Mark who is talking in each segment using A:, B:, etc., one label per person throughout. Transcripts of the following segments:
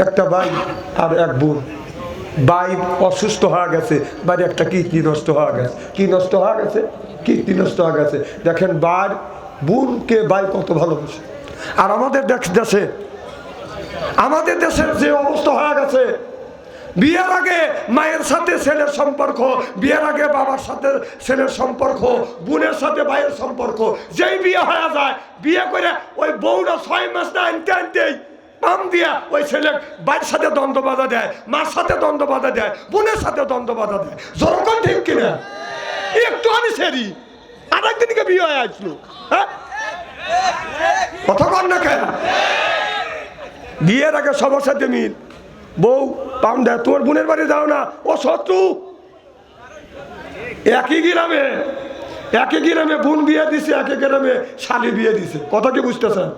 A: একটা ভাই আর এক বোন। ভাই অসুস্থ হয়ে গেছে, বাড়ি একটা কিডনি নষ্ট হয়ে গেছে। কি নষ্ট হয়ে গেছে? কিডনি নষ্ট হয়ে গেছে। দেখেন ভাই বোনকে ভাই কত ভালোবাসে। আর আমাদের দেশের যে অবস্থা হয়ে গেছে, বিয়ের আগে মায়ের সাথে ছেলের সম্পর্ক, বিয়ের আগে বাবার সাথে ছেলের সম্পর্ক, বোনের সাথে ভাইয়ের সম্পর্ক। যেই বিয়ে হয়ে যায়, বিয়ে করে ওই বউরা 6 মাস না আনতে আনতেই পাম দিয়া ওই ছেলে ভাইয়ের সাথে দ্বন্দ্ব বাধা দেয়, মার সাথে দ্বন্দ্ব বাধা দেয়, বোনের সাথে দ্বন্দ্ব বাধা দেয়। যখন ঠিক কিনা একটু আমি সেরি আর একদিনকে বিয়ে হয়ে আসলো। হ্যাঁ, কথা কর না কেন? বিয়ের আগে সবার সাথে মিল। বউ পাম দেয়, তোমার বোনের বাড়ি যাও না, ও শত্রু। একই গ্রামে বোন বিয়ে দিছে, একই গ্রামে শালি বিয়ে দিছে। কথা কি বুঝতেছেন?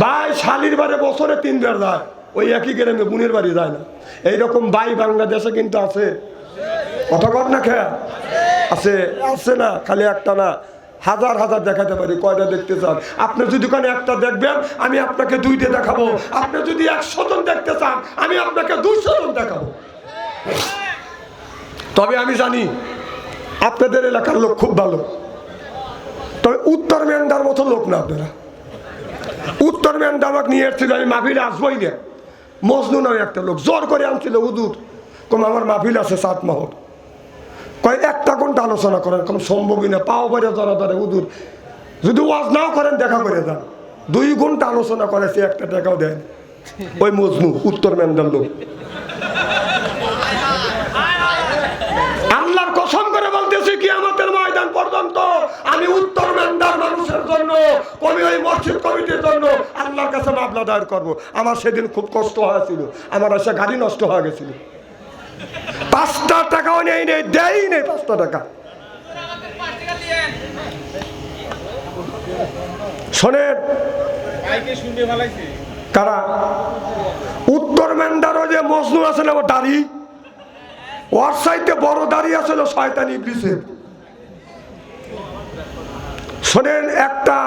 A: ভাই শালির বাড়ি বছরে 3 বার যায়, ওই একই গ্রামে বোনের বাড়ি যায় না। এইরকম ভাই বাংলাদেশে কিন্তু আছে। কথা কর না খেয়া আছে, আছে না? খালি একটা না, হাজার হাজার দেখাতে পারি। কয়টা দেখতে চান? আপনি যদি ওখানে একটা দেখবেন, আমি আপনাকে 2টা দেখাবো। আপনি যদি 100 জন দেখতে চান, আমি আপনাকে 200 জন দেখাবো। তবে আমি জানি আপনাদের এলাকার লোক খুব ভালো, তবে উত্তর মেন্দার মতো লোক না আপনারা। উত্তর মেন্দা আমাকে নিয়ে এসেছিল, আমি মাহফিলে আসবোই না। মজনু নামে একটা লোক জোর করে আনছিল হুজুর, কম আমার মাহফিল আছে 7 মাহর, কয় 1 ঘন্টা আলোচনা করেন, কম সম্ভবই না। পাও বাইরে জড়া ধরে হুজুর, যদি ওয়াজ নাও করেন দেখা করে যান। 2 ঘন্টা আলোচনা করেছে, 1টা টাকাও দেন। ওই মজনু উত্তর মেন্দার লোক। আল্লাহর কসম করে বলতেছি, কিয়ামতের ময়দান পর্যন্ত আমি উত্তর মেন্দার মানুষের জন্য, ওই মসজিদ কমিটির জন্য আল্লাহর কাছে মামলা দায়ের করবো। আমার সেদিন খুব কষ্ট হয়েছিল, আমার এসে গাড়ি নষ্ট হয়ে গেছিল। 5টা টাকাও নেই, দেই নেই 5টা টাকা। শোনেন কারা উত্তর মেন্দারও যে মজনু আছে না, ও দাড়ি, ওর সাইডে বড় দাড়ি আছে শয়তান ইবলিসের। শোনেন, একটা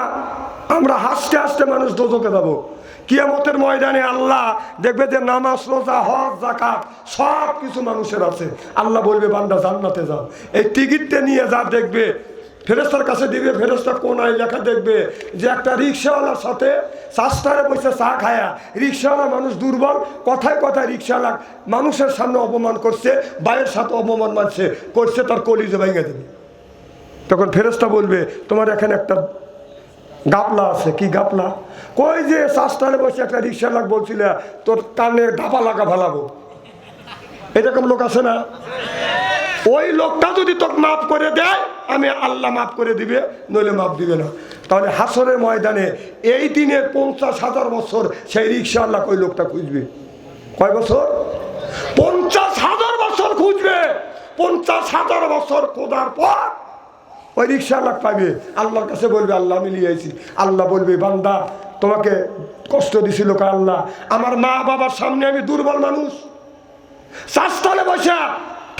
A: আমরা হাসতে হাসতে মানুষ দোজখে যাবো। কিয়ামতের ময়দানে আল্লাহ দেখবে যে নামাজ, রোজা, হজ, যাকাত সব কিছু মানুষের আছে। আল্লাহ বলবে বান্দা জান্নাতে যাও। এই টিকিটটা নিয়ে যা দেখবে, ফেরেশতার কাছে দিবে, ফেরেশতা কোনায় লেখা দেখবে যে একটা রিক্সাওয়ালার সাথে চাষটারে বসে চা খায়া, রিক্সাওয়ালা মানুষ দুর্বল, কথায় কথায় রিক্সাওয়ালা মানুষের সামনে অপমান করছে, ভাইয়ের সাথে অপমান মানছে করছে, তার কলিজে ভেঙে দেবে। তখন ফেরেশতা বলবে তোমার এখানে একটা গাপলা আছে। কি গাপলা? কই যে চাষটারে বসে একটা রিক্সাওয়ালা বলছিল তোর কানে ধাপা লাগা ভালাবো। এরকম লোক আছে না? ওই লোকটা যদি তোকে মাফ করে দেয়, আমি আল্লাহ মাফ করে দিবে, নইলে মাফ দিবে না। তাহলে হাসরের ময়দানে এই দিনের 50,000 বছর সেই রিক্সাওয়ালা ওই লোকটা খুঁজবে। কয় বছর? 50,000 বছর খুঁজবে। 50,000 বছর খোঁজার পর ওই রিক্সাওয়ালা পাবে, আল্লাহর কাছে বলবে আল্লাহ আমি নিয়ে আইছি। আল্লাহ বলবে বান্দা তোমাকে কষ্ট দিছিল কা আল্লাহ? আমার মা বাবার সামনে আমি দুর্বল মানুষ, চাষতলে বসা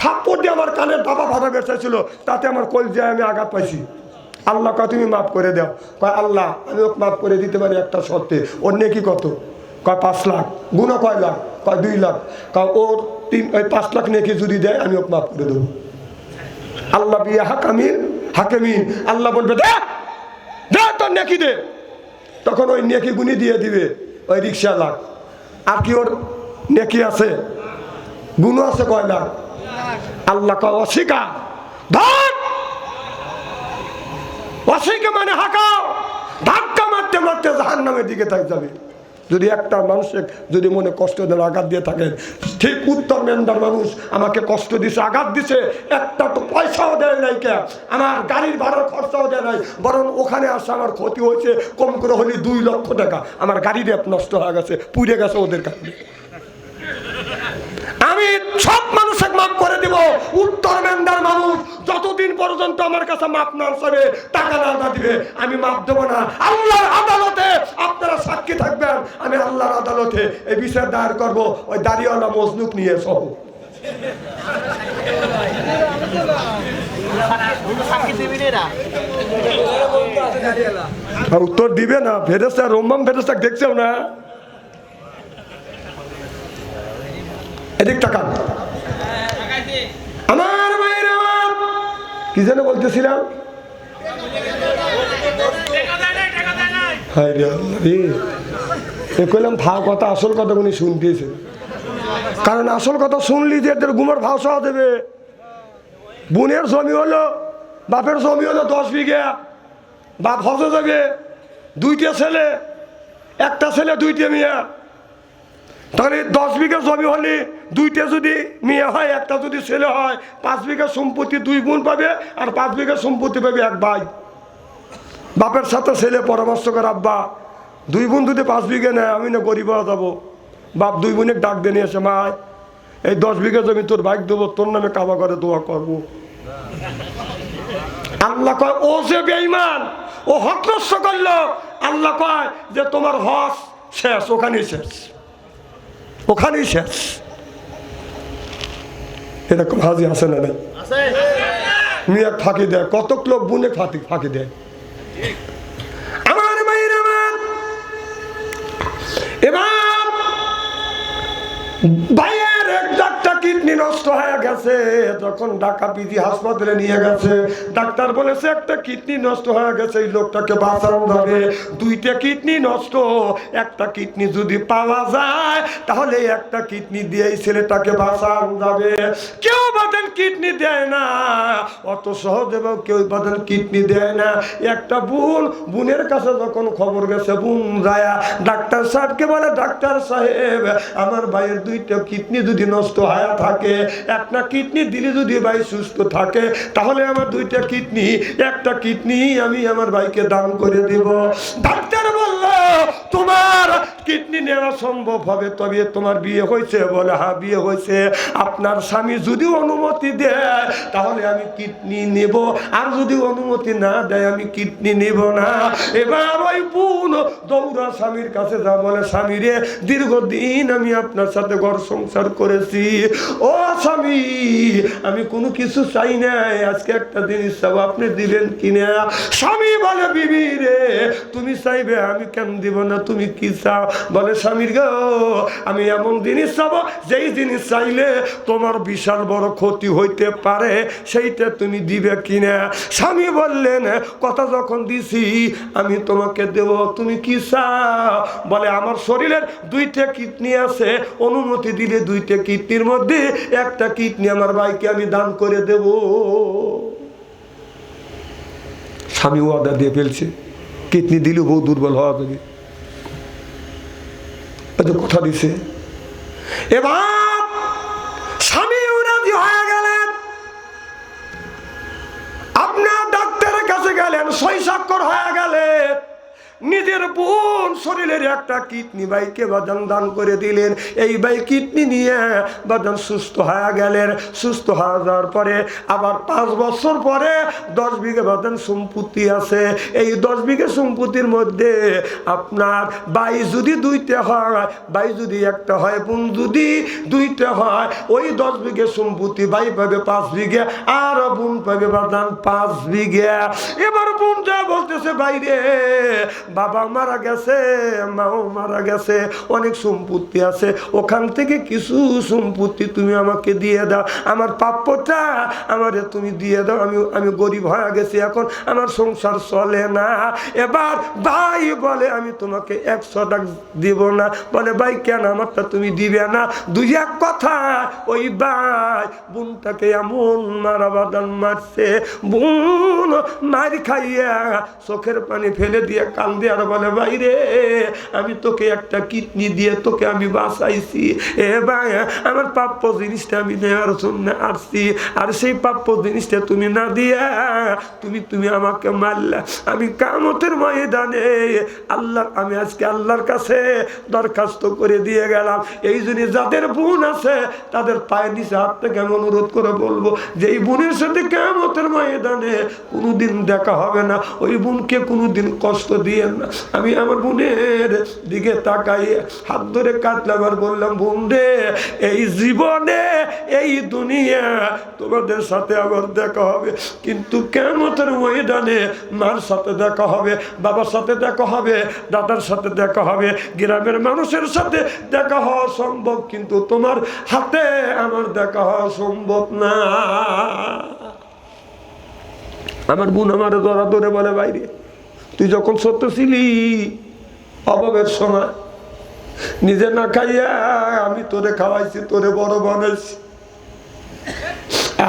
A: থাপ্পড় দিয়ে আমার কানের বাবা ভাড়া বেঁচেছিল, তাতে আমার কলজায় আমি আঘাত পাইছি। আল্লাহ কয় তুমি মাফ করে দাও। কয় আল্লাহ আমি ওকে মাফ করে দিতে পারি একটা শর্তে। ওর নেকি কত? কয় 5 লাখ। গুণা কয় লাখ? কয় 2 লাখ। কয় ওর 5 লাখ নেকি যদি দেয় আমি ওকে মাফ করে দেবো। আল্লাহ বিয়া হাকিমিন, আল্লাহ বলবে দে দে তোর নেকি দে। তখন ওই নেকি গুনি দিয়ে দিবে ওই রিক্সাওয়ালা। আর কি ওর নেকি আছে? গুণ আছে কয় লাখ? আল্লাহ কয় অশিকা ধর, অশিকা মানে হাঁকাও, ধাক্কা মারতে মারতে জাহান্নামের দিকে তাই যাবে। যদি একটা মানুষের যদি মনে কষ্ট দেন, আঘাত দিয়ে থাকেন, ঠিক উত্তর মেন্দার মানুষ আমাকে কষ্ট দিছে, আঘাত দিছে, একটা তো পয়সাও দেয় নাই, কে আমার গাড়ির ভাড়ার খরচাও দেয় নাই, বরং ওখানে আসে আমার ক্ষতি হয়েছে কম করে হলে 2 লক্ষ টাকা। আমার গাড়ি রেপ নষ্ট হয়ে গেছে, পুড়ে গেছে ওদের কারণে। আমি সব মানুষকে মাফ করে দিব। উত্তর মেন্দার মানুষ যতদিন পর্যন্ত আমার কাছে মাফ না চাবে, টাকা না দিবে, আমি মাফ দেবো না। আল্লাহর আদালতে আপনারা সাক্ষী থাকবেন, আমি আল্লাহর আদালতে এই বিচার দায়ের করবো ওই দাড়িওয়ালা মজনুক নিয়ে সহ। উত্তর দিবে না। ফেরেশতা রোমান ফেরেশতা দেখছেও না? এদিক তাকান আমার ভাইয়ের আমার, কি যেন বলতেছিলাম? হায় রে আল্লাহ রে, কইলাম ভাও কথা, আসল কথা উনি শুনতেছে। কারণ আসল কথা শুনলি যে এদের ঘুমের ভাও সহ দেবে। বোনের জমি হলো, বাপের জমি হলো 10 বিঘা, বাপ হজে যাবে, 2টে ছেলে, একটা ছেলে 2টে মেয়ে, তাহলে 10 বিঘা জমি হলে 2টে যদি মেয়ে হয়, একটা যদি ছেলে হয়, 5 বিঘা সম্পত্তি 2 বোন পাবে, আর 5 বিঘা সম্পত্তি পাবে এক ভাই। বাপের সাথে ছেলে পরামর্শ করে, আব্বা 2 বোন যদি 5 বিঘা নেয়, আমি না গরিব হয়ে যাবো। বাপ 2 বোনের ডাক দিয়ে নিয়ে এসে, মা এই 10 বিঘা জমি তোর ভাগ দেবো, তোর নামে কাবা করে দোয়া করবো। আল্লাহ কয় ও যে বেঈমান, ও হক নষ্ট করলো। আল্লাহ কয় যে তোমার হক শেষ, ওখানেই শেষ, ওখানেই শেষ। এরকম হাজি আছে না নাই? মেয়ে ফাঁকি দেয়, কত লোক বুনে ফাঁকি দেয়। আমার মায়ের আমার, এবার ভাইয়ের একটা কিডনি নষ্ট হয়ে গেছে। যখন ঢাকা পিজি হাসপাতালে নিয়ে গেছে, ডাক্তার বলেছে একটা কিডনি নষ্ট হয়ে গেছে, এই লোকটাকে বাঁচানো যাবে। 2টে কিডনি নষ্ট, একটা কিডনি যদি পাওয়া যায় তাহলে একটা কিডনি দিয়ে এই ছেলেটাকে বাঁচানো যাবে। কেউ বাদেন কিডনি দেয় না, অত সহজে কেউ বাদেন কিডনি দেয় না। একটা বোনের কাছে যখন খবর গেছে, বোন যায় ডাক্তার সাহেবকে বলে, ডাক্তার সাহেব আমার ভাইয়ের 2টা কিডনি যদি নষ্ট হয়ে থাকে, একটা কিডনি দিলে যদি ভাই সুস্থ থাকে, তাহলে আমার 2টা কিডনি, একটা কিডনি আমি আমার ভাইকে দান করে দেব। ডাক্তার বলল তোমার কিডনি নেওয়া সম্ভব হবে, তবে তোমার বিয়ে হয়েছে? বলে হ্যাঁ বিয়ে হয়েছে। আপনার স্বামী যদি অনুমতি দেয় তাহলে আমি কিডনি নেব, আর যদি অনুমতি না দেয় আমি কিডনি নেব না। এবার ওই বোন দৌড়া স্বামীর কাছে যা বলে, স্বামী রে দীর্ঘদিন আমি আপনার সাথে ঘর সংসার করেছি, ও স্বামী আমি কোনো কিছু চাই নাই, আজকে একটা জিনিস চাও, আপনি দিবেন কিনা? স্বামী বলে বিবি রে তুমি চাইবে, আমি কেন দিব না, তুমি কি চাও? বলে স্বামীর গো আমি এমন জিনিস চাবো যেই জিনিস চাইলে তোমার বিশাল বড় ক্ষতি হইতে পারে, সেইটা তুমি দিবে কিনা? স্বামী বললেন কথা যখন দিছি আমি তোমাকে দেব, তুমি কি চাও? বলে আমার শরীরের 2টা কিডনি আছে, অনুমতি দিলে 2টা কিডনির মধ্যে একটা কিডনি আমার ভাইকে আমি দান করে দেব। স্বামী ওয়াদা দিয়ে ফেলছে, কিডনি দিলেও বহু দুর্বল হওয়া যাবে, কথা দিছে। এবার স্বামী রাজি হয়ে গেলেন, আপনার ডাক্তারের কাছে গেলেন, সই স্বাক্ষর হয়ে গেলেন, নিজের বোন শরীরের একটা কিডনি ভাইকে বাজান দান করে দিলেন। এই ভাই কিডনি নিয়ে বাজান সুস্থ হয়ে গেলেন। সুস্থ হয়ে যাওয়ার পরে আবার 5 বছর পরে 10 বিঘা বাজান সম্পত্তি আছে। এই 10 বিঘা সম্পত্তির মধ্যে আপনার ভাই যদি 2টা হয়, ভাই যদি একটা হয়, বোন যদি 2টা হয়, ওই 10 বিঘা সম্পত্তি ভাই পাবে 5 বিঘা, আর বোন পাবে বাজান 5 বিঘা। এবার বোন যা বলতেছে, ভাই রে বাবা মারা গেছে, মাও মারা গেছে, অনেক সম্পত্তি আছে, ওখান থেকে কিছু সম্পত্তি তুমি আমাকে দিয়ে দাও, আমার প্রাপ্যটা আমারে তুমি দিয়ে দাও, আমি গরিব হয়ে গেছি, এখন আমার সংসার চলে না। এবার ভাই বলে আমি তোমাকে 100 টাকা দিব না। বলে ভাই কেন, আমারটা তুমি দিবে না? 2-1 কথা ওই ভাই বোনটাকে এমন মারা বাদান মারছে, বোন মার খাইয়া চোখের পানি ফেলে দিয়ে কান দিয়ে আর বলে, ভাই রে আমি তোকে একটা কিডনি দিয়ে তোকে আমি বাঁচাইছি, এ ভাই আমার প্রাপ্য জিনিসটা আমি নেওয়ার জন্য আসছি, আর সেই প্রাপ্য জিনিসটা তুমি না দিয়া তুমি আমাকে মারলা। আমি কিয়ামতের ময়দানে আমি আজকে আল্লাহর কাছে দরখাস্ত করে দিয়ে গেলাম। এই জন্য যাদের বোন আছে তাদের পায়ের নিচে হাত থেকে আমি অনুরোধ করে বলবো যে এই বোনের সাথে কিয়ামতের ময়দানে কোনোদিন দেখা হবে না, ওই বোনকে কোনোদিন কষ্ট দিয়ে দিয়েন না। আমি আমার বোনের দিকে তাকাই হাত ধরে কাঁদলাম আর বললাম, বোন রে, এই জীবনে এই দুনিয়া তোমাদের সাথে আবার দেখা হবে, কিন্তু কিয়ামতের ময়দানে মার সাথে দেখা হবে, বাবার সাথে দেখা হবে, দাদার সাথে দেখা হবে, গ্রামের মানুষের সাথে দেখা হওয়া সম্ভব, কিন্তু তোমার হাতে আমার দেখা হওয়া সম্ভব না। আমার বোন আমার ধরা ধরে বলে, বাইরে তুই যখন ছোট ছিলি অভাবের সময় নিজে না খাইয়া আমি তোরে খাওয়াইছি, তোরে বড় বানাইছি।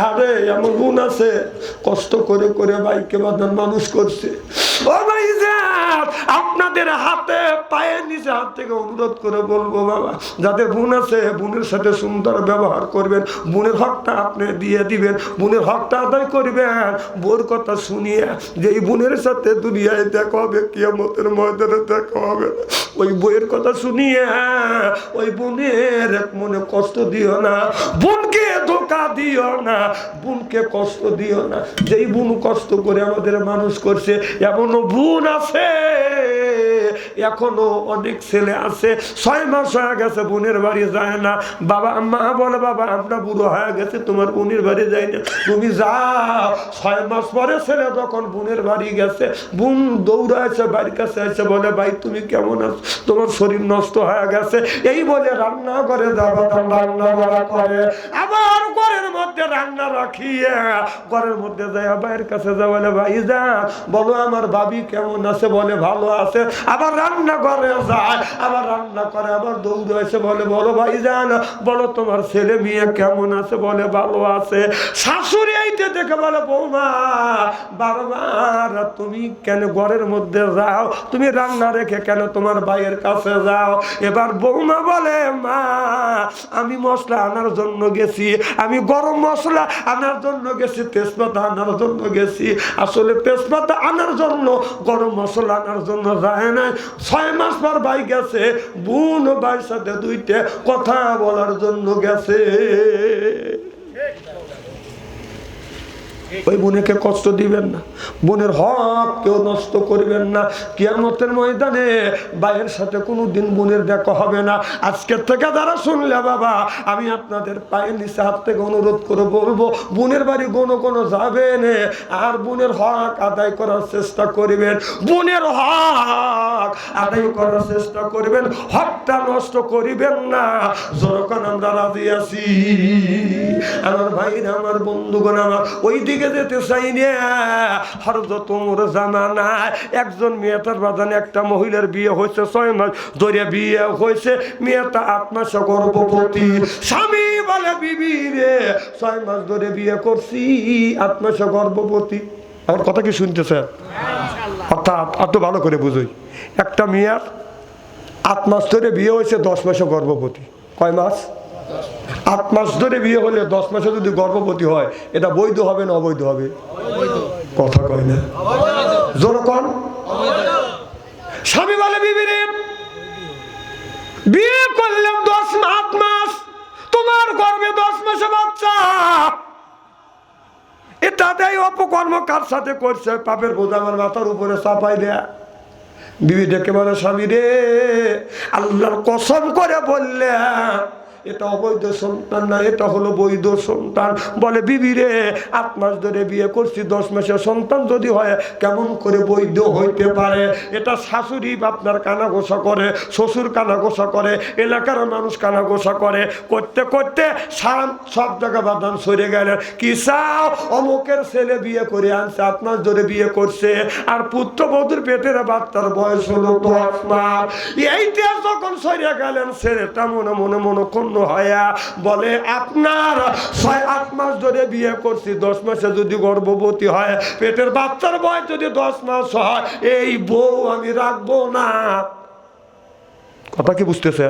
A: আরে আমার বোন আছে কষ্ট করে করে ভাইকে বাঁধান মানুষ করছে। ও ভাই আপনাদের হাতে পায়ের নিচে হাত থেকে অনুরোধ করে বলবো, বাবা যাদের বোন আছে বোনের সাথে সুন্দর ব্যবহার করবেন, বোনের হকটা আপনি দিয়ে দিবেন, বোনের হকটা আদায় করবেন। বোর কথা শুনিয়ে যে এই বোনের সাথে দুনিয়ায় দেখা হবে, কিয়ামতের ময়দানে দেখা হবে, ওই বইয়ের কথা শুনিয়ে ওই বোনের মনে কষ্ট দিও না, বোনকে ধোঁকা দিও না, বোনকে কষ্ট দিও না। যেই বোন কষ্ট করে আমাদের মানুষ করছে, এমনও বোন আছে, এখনো অনেক ছেলে আছে 6 মাস হয়ে গেছে বোনের বাড়ি যায় না। বাবা মা বলে, বাবা আমরা বুড়ো হয়ে গেছে, তোমার বোনের বাড়ি যাই না, তুমি যাও। 6 মাস পরে ছেলে যখন বোনের বাড়ি গেছে, বোন দৌড়াচ্ছে বাড়ির কাছে এসে বলে, ভাই তুমি কেমন আছো, তোমার শরীর নষ্ট হয়ে গেছে, এই বলে রান্না করে যাবো, রান্না করা করে, আবার ঘরের মধ্যে রান্না রাখিয়ে ঘরের মধ্যে যায়, ভাইয়ের কাছে যা বলে, ভাই যা বলো আমার ভাবি কেমন আছে, বলে ভালো আছে। আবার রান্না করে যায়, আবার রান্না করে, আবার দৌড়ে এসে বলে, বলো ভাই যান, বলো তোমার ছেলে মেয়ে কেমন আছে, বলে ভালো আছে। শাশুড়ি আইতে দেখে বলে, বৌমা বারবার তুমি কেন ঘরের মধ্যে যাও, তুমি রান্না রেখে কেন তোমার ভাইয়ের কাছে যাও? এবার বৌমা বলে, মা আমি মশলা আনার জন্য গেছি, আমি গরম মশলা আনার জন্য গেছি, তেজপাতা আনার জন্য গেছি। আসলে তেজপাতা আনার জন্য, গরম মশলা আনার জন্য যায় না। 6 মাস পর ভাই গেছে, বোন ভাইয়ের সাথে 2টা কথা বলার জন্য গেছে। ওই বোনকে কষ্ট দিবেন না, বোনের হক কেউ নষ্ট করবেন না। কিয়ামতের ময়দানে ভাইয়ের সাথে কোনোদিন বোনের দেখা হবে না। আজকের থেকে যারা শুনলে বাবা, আমি আপনাদের পায়ের নিচে হাত থেকে অনুরোধ করে বলবো, বোনের বাড়ি কোনো যাবেন আর বোনের হক আদায় করার চেষ্টা করবেন, বোনের হক আদায় করার চেষ্টা করবেন, হকটা নষ্ট করিবেন না। যখন আমরা রাজি আছি আমার ভাইরা, আমার বন্ধুগণ, আমার ওই দিকে যেতে চাই না। হযরত ওমর জামানায় একজন মেয়েটার বাজানে একটা মহিলার বিয়ে হয়েছে, 6 মাস ধরে বিয়ে হয়েছে, মেয়েটা 8 মাসে গর্ভবতী। স্বামী বলে, বিবি রে 6 মাস ধরে বিয়ে করছি, 8 মাসে গর্ভবতী। আমার কথা কি শুনতেছে? অর্থাৎ এত ভালো করে বুঝুই, একটা মেয়ের 8 মাস ধরে বিয়ে হয়েছে, 10 মাসে গর্ভবতী। কয় মাস? 8 মাস ধরে বিয়ে হলে 10 মাসে যদি গর্ভবতী হয়, এটা বৈধ হবে না অবৈধ হবে? কথা কয় না, জনগণ। স্বামী বলে, বিবি রে বিয়ে করলাম 8 মাস, তোমার গর্ভে 10 মাসে বাচ্চা, এটা দেয় অপকর্ম কার সাথে করছে? পাপের বোঝা আমার মাথার উপরে চাপাই দেয়া। বিবি ডেকে বলে, স্বামী রে আল্লাহর কসম করে বললে এটা অবৈধ সন্তান না, এটা হলো বৈধ সন্তান। বলে, বিবি রে 8 মাস ধরে বিয়ে করছি, 10 মাসের সন্তান যদি হয় কেমন করে বৈধ হইতে পারে? এটা শাশুড়ি আপনার কানাঘোষা করে, শ্বশুর কানাঘোষা করে, এলাকার মানুষ কানাঘোষা করে, করতে করতে সব জায়গা বাদান সরে গেলেন। কি চাও? অমুকের ছেলে বিয়ে করে আনছে, 8 মাস ধরে বিয়ে করছে, আর পুত্রবধূর পেটের বাচ্চার বয়স হলো 10 মাস। এইটা যখন সরে গেলেন, ছেলেটা মনে মনে মনক্ষণ হয়া বলে, আপনার 6-8 মাস ধরে বিয়ে করছি, 10 মাসে যদি গর্ভবতী হয়, পেটের বাচ্চার বয়স যদি 10 মাস হয়, এই বউ আমি রাখবো না। কথা কি বুঝতেছে?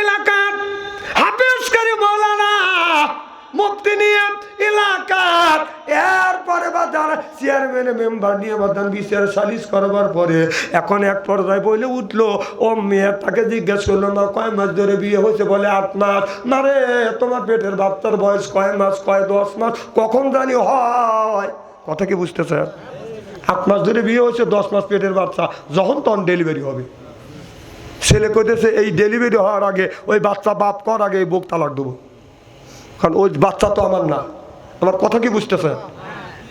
A: এলাকার হাফেজকারী মাওলানা মুফতি নিয়ে এলাকার এরপরে বাদান চেয়ারম্যান মেম্বার নিয়ে বাদান বিচার সালিশ করবার পরে এখন এক পর্যায়ে বলে উঠলো, ও মেয়ে তাকে জিজ্ঞেস করলো, না কয় মাস ধরে বিয়ে হয়েছে? বলে 8 মাস। না রে, তোমার পেটের বাচ্চার বয়স কয় মাস? কয় 10 মাস। কখন জানি হয়? কথা কি বুঝতেছে? 8 মাস ধরে বিয়ে হয়েছে, 10 মাস পেটের বাচ্চা, যখন তখন ডেলিভারি হবে। ছেলে কইতেছে এই ডেলিভারি হওয়ার আগে ওই বাচ্চা বাপ কর আগে এই বুক তালাক দেবো, কারণ ওই বাচ্চা তো আমার না। আমার কথা কি বুঝতেছে?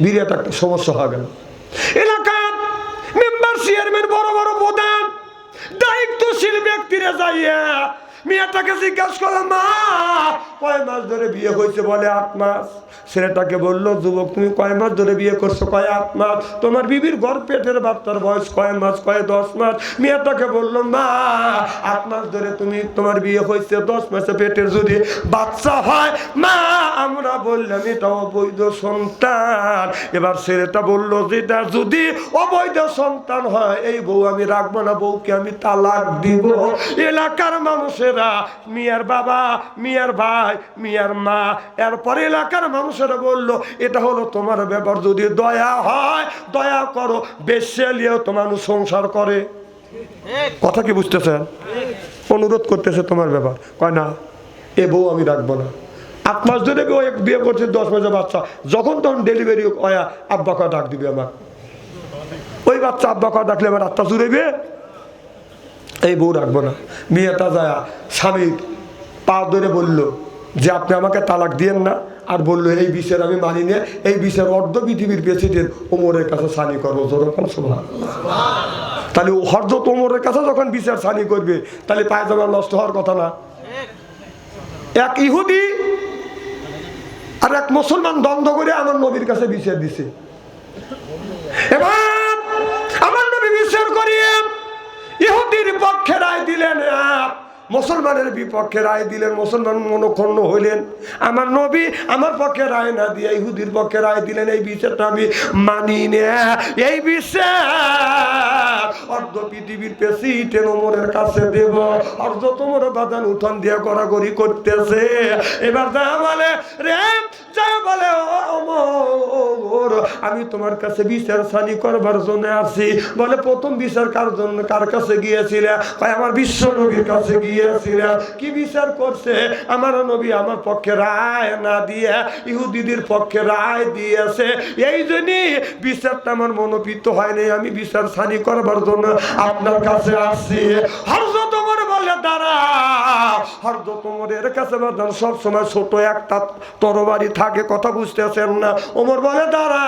A: বিরাট একটা সমস্যা হয়ে গেল। এলাকার মেম্বার, চেয়ারম্যান, বড় বড় প্রধান, দায়িত্বশীল ব্যক্তিরা যাইয়া মেয়েটাকে জিজ্ঞাসা করলাম, মা কয় মাস ধরে বিয়ে হয়েছে? বলে 8 মাস। ছেলেটাকে বললো, যুবক তুমি কয় মাস ধরে বিয়ে করছো? কয় 8 মাস। তোমার বিবির ঘর পেটের বাচ্চার বয়স কয় মাস? কয় 10 মাস। মেয়েটাকে বললো, মা 8 মাস ধরে তোমার বিয়ে হয়েছে, 10 মাসে পেটের যদি বাচ্চা হয়, মা আমরা বললাম এটা অবৈধ সন্তান। এবার ছেলেটা বললো, যেটা যদি অবৈধ সন্তান হয় এই বউ আমি রাখবো না, বউকে আমি তালাক দিব। এলাকার মানুষের মিয়ার বাবা, মিয়ার ভাই, মিয়ার মা, এরপরে এলাকার মানুষেরা বললো, এটা হলো তোমার ব্যাপার, যদি দয়া হয় দয়া করো, বেশি লিয়েও তো মানুষ সংসার করে। কথা কি বুঝতেছেন? অনুরোধ করতেছে তোমার ব্যাপার। কয় না, এ বউ আমি রাখবো না। 8 মাস ধরে বিয়ে করছে, 10 মাসের বাচ্চা, যখন তখন ডেলিভারি হয়া আব্বা কয়া ডাক দিবে আমার। ওই বাচ্চা আব্বা কয়া ডাকলে আমার আত্মা জুড়েবে, এই বউ রাখবো না। মেয়েটা যায় স্বামীর পা ধরে বললো যে আপনি আমাকে তালাক দিয়েন না, আর বললো এই বিষয়ের আমি মানি না, এই বিষয়ের অর্ধ পৃথিবীর প্রেসিডেন্ট ওমরের কাছে সানি করবো। যেরকম সুবহানাল্লাহ। তাহলে হযরত ওমরের কাছে যখন বিচার সানি করবে, তাহলে পায়জামা নষ্ট হওয়ার কথা না? এক ইহুদি আর এক মুসলমান দ্বন্দ্ব করে আমার নবীর কাছে বিচার দিছে। এবার আমার নবী বিচার করিয়ে ইহুদির পক্ষে রায় দিলেন, মুসলমানের বিপক্ষে রায় দিলেন। মুসলমান মনক্ষুণ্ণ হইলেন। আমার নবী আমার পক্ষে রায় না দিয়ে ইহুদির পক্ষে রায় দিলেন। এই বিচারটা আমি মানি না। এই বিচার অর্ধ পৃথিবীর প্রেসিডেন্ট ওমরের কাছে দেব। অর্ধ তোমার বাদান উঠান দিয়ে গড়াগড়ি করতেছে। এবার যা বলে রে, যা বলে ওমর আমি তোমার কাছে বিচার সানি করবার জন্য আসি। বলে প্রথম বিচার কার কাছে গিয়েছিলে? আমার বিশ্ব নবীর কাছে গিয়েছিলাম। কি বিচার করছে? আমার নবী আমার পক্ষে রায় না দিয়ে ইহুদিদের পক্ষে রায় দিয়েছে। এই জন্যই বিচারটা আমার মনোনীত হয়নি। আমি বিচার সানি করবার জন্য আপনার কাছে আসছি। হযরত ওমর বলে দাঁড়া। হযরত ওমরের কাছে সব সময় ছোট একটা তরবারি থাকে, কথা বুঝতেছেন না? ওমর বলে দাঁড়া,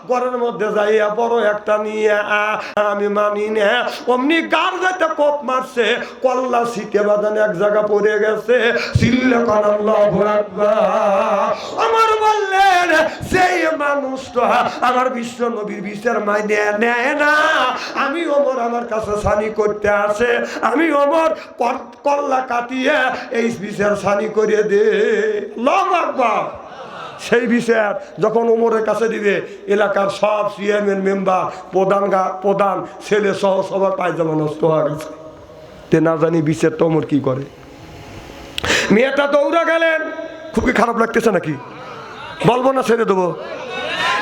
A: ঘরের মধ্যে যাইয়া বড় একটা নিয়ে আমি মানি না। অমনি গার যাতে কোপ মারছে, কল্লা শিখে বাদান এক জায়গা পড়ে গেছে। সিল্লাকান আল্লাহু আকবার। আমার বললেন সেই মানুষটা আমার বিশ্ব নবীর বিচার মাইনে নেয় না। আমি ওমর আমার কাছে সানি করতে আসে, আমি ওমর কল্লা কাটিয়ে এই বিচার সানি করে দে। আল্লাহু আকবার। সেই বিচার যখন ওমরের কাছে দিবে, এলাকার সব চেয়ারম্যান, মেম্বার, প্রধান ছেলে সহ সবার পায়জামা নষ্ট হয়ে গেছে। তে না জানি বিচার তো ওমর কি করে। মেয়েটা দৌড়া গেলেন। খুব কি খারাপ লাগতেছে নাকি? বলবো না ছেড়ে দেবো?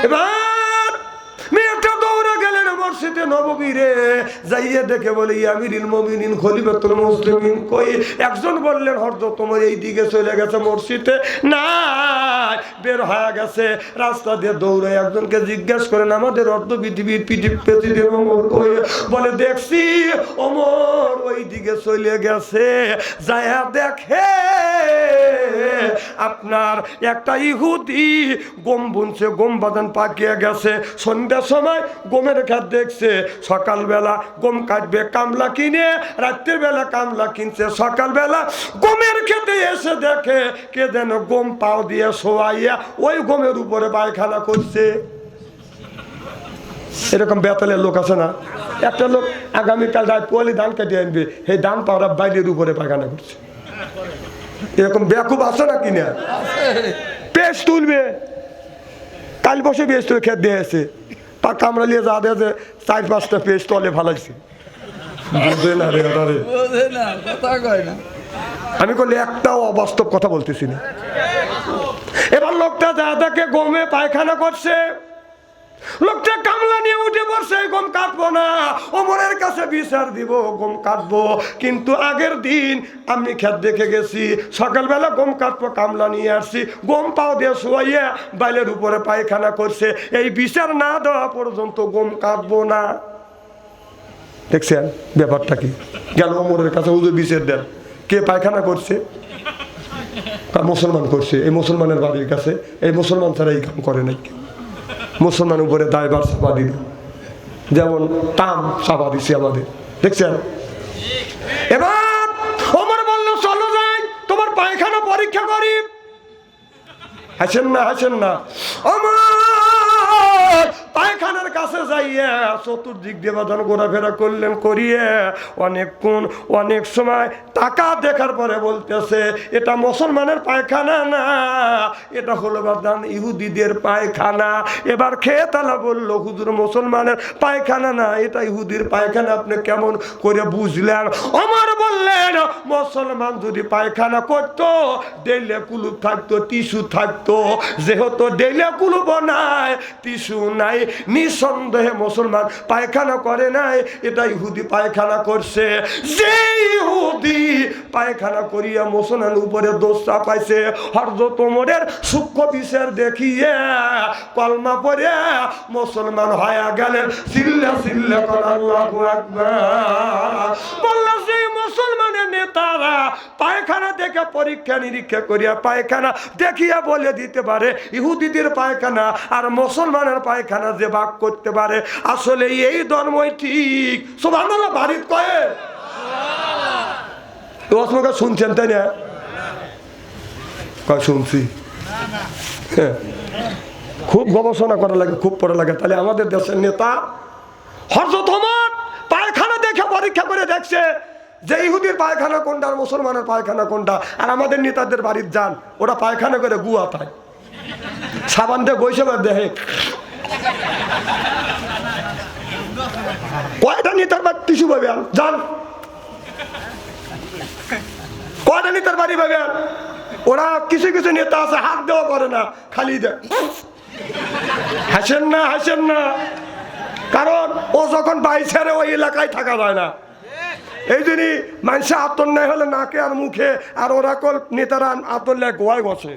A: এবার মেয়েটা দৌড়া গেলেন মসজিদে নববীরে যাইয়ে দেখে বলে আমিরুল মুমিনিন খলিফাতুল মুসলিমিন কই? একজন বললেন হযরত তোমার এই দিকে চলে গেছে মসজিদে, না বের হয়ে গেছে রাস্তা দিয়ে। দৌড়ে একজনকে জিজ্ঞেস করেন আমাদের অর্ধ পৃথিবীর প্রেসিডেন্ট ওমর কই? বলে দেখছি ওমর ওই দিকে চলে গেছে। যায়া দেখে আপনার একটা ইহুদি গম বুনছে, গম বাদান পাকিয়ে গেছে। সন্ধ্যার সময় গমের খেত দেখছে, সকালবেলা গম কাটবে কামলা কিনে, রাত্রের বেলা কামলা কিনছে, সকালবেলা গমের খেতে এসে দেখে কে যেন গম পাও দিয়ে শোয়াইয়া ওই গমের উপরে পায়খানা করছে। এরকম বেতালের লোক আছে না? একটা লোক আগামীকাল রাত পোয়ালি ধান কেটে আনবে, সেই ধান পাওয়া বাইরের উপরে পায়খানা করছে। এরকম বেকুব আছে না কিনা? পেশ তুলবে, কাল বসে পেশ তুলে খেত দিয়ে এসে কামড়া নিয়ে যা দিয়ে 4-5টা পেশ তলে ফালাইছে। বুঝে না রে, আমি করলে একটাও অবাস্তব কথা বলতেছি না। এবার লোকটা যা দেখে গমে পায়খানা করছে, লোকটা কামলা নিয়ে উঠে পড়ছে, গম কাটবো না, ওমরের কাছে বিচার দিব, গম কাটবো। কিন্তু আগের দিন আমি ক্ষেত দেখে গেছি, সকালবেলা গম কাটবো, কামলা নিয়ে আসছি, গম পাও দিয়ে শুয়াইয়া বাইলের উপরে পায়খানা করছে, এই বিচার না দেওয়া পর্যন্ত গম কাটবো না। দেখছেন ব্যাপারটা কি? গেল ওমরের কাছে, হুজুর বিচার দেন, কে পায়খানা করছে? মুসলমান করছে। এই মুসলমানের বাড়ির কাছে, এই মুসলমান ছাড়া এই কাম করে নাই। মুসলমান উপরে দায়ভার চাপা দিল, যেমন টান চাপা দিছে আমাদের। দেখছেন? এবার ওমর বলল, চলো যাই, তোমার পায়খানা পরীক্ষা করি। হাসেন না, হাসেন না। ওমর পায়খানার কাছে যাইয়া চতুর্দিক দিয়ে বাদান ঘোরাফেরা করলেন, করিয়ে অনেকক্ষণ, অনেক সময় টাকা দেখার পরে বলতেছে, এটা মুসলমানের পায়খানা না, এটা হলো বাদান ইহুদিদের পায়খানা। এবার খেয়ে তালা বললো, হুজুর মুসলমানের পায়খানা না, এটা ইহুদির পায়খানা, আপনি কেমন করে বুঝলেন? ওমর বললেন, মুসলমান যদি পায়খানা করতো, ডেলে কুলুপ থাকতো, টিস্যু থাকতো, যেহেতু ডেলে কুলুপ নাই, টিস্যু নাই, নিঃসন্দেহে মুসলমান পায়খানা করে নাই, এটা ইহুদি পায়খানা করছে। যে ইহুদি পায়খানা করিয়া মুসলমান উপরে দোষ চাপাইছে, হযরত ওমরের সূক্ষ্ম বিচার দেখিয়ে কলমা পড়ে মুসলমান হয়ে গেলেন। চিল্লা চিল্লা করে আল্লাহু আকবার। বলল, সেই মুসলমানের নেতারা পায়খানা দেখে পরীক্ষা নিরীক্ষা করিয়া পায়খানা দেখিয়া বলে দিতে পারে ইহুদিদের পায়খানা আর মুসলমানের পায়খানা যে ভাগ করতে পারে, আসলে এই ধর্মই ঠিক। সুবহানাল্লাহ, বাড়িতে কয়ে সুবহানাল্লাহ। শুনছেন তাই না? কয় শুনছি। খুব গবেষণা করা লাগে, খুব পড়া লাগে। তাহলে আমাদের দেশের নেতা হযরত ওমর পায়খানা দেখে পরীক্ষা করে দেখছে যে ইহুদির পায়খানা কোনটা আর মুসলমানের পায়খানা কোনটা। আর আমাদের নেতাদের বাড়ির যান, ওরা পায়খানা করে গুয়া পায়, সাবান দিয়ে গৈসে দেখে কয়টা নেতার বাড়ি টিস্যু পাবেন, যান কয়টা নেতার বাড়ি পাবেন। ওরা কিছু কিছু নেতা আছে হাত দেওয়া করে না, খালি দেয়। হাসেন না, হাসেন না, কারণ ও যখন বাই ছেড়ে ওই এলাকায় থাকা যায় না। এই জন্যই মানুষে আতর নাই হলে নাকে আর মুখে, আর ওরা কল নেতারা আতর লেয় গোয়ায় বসে,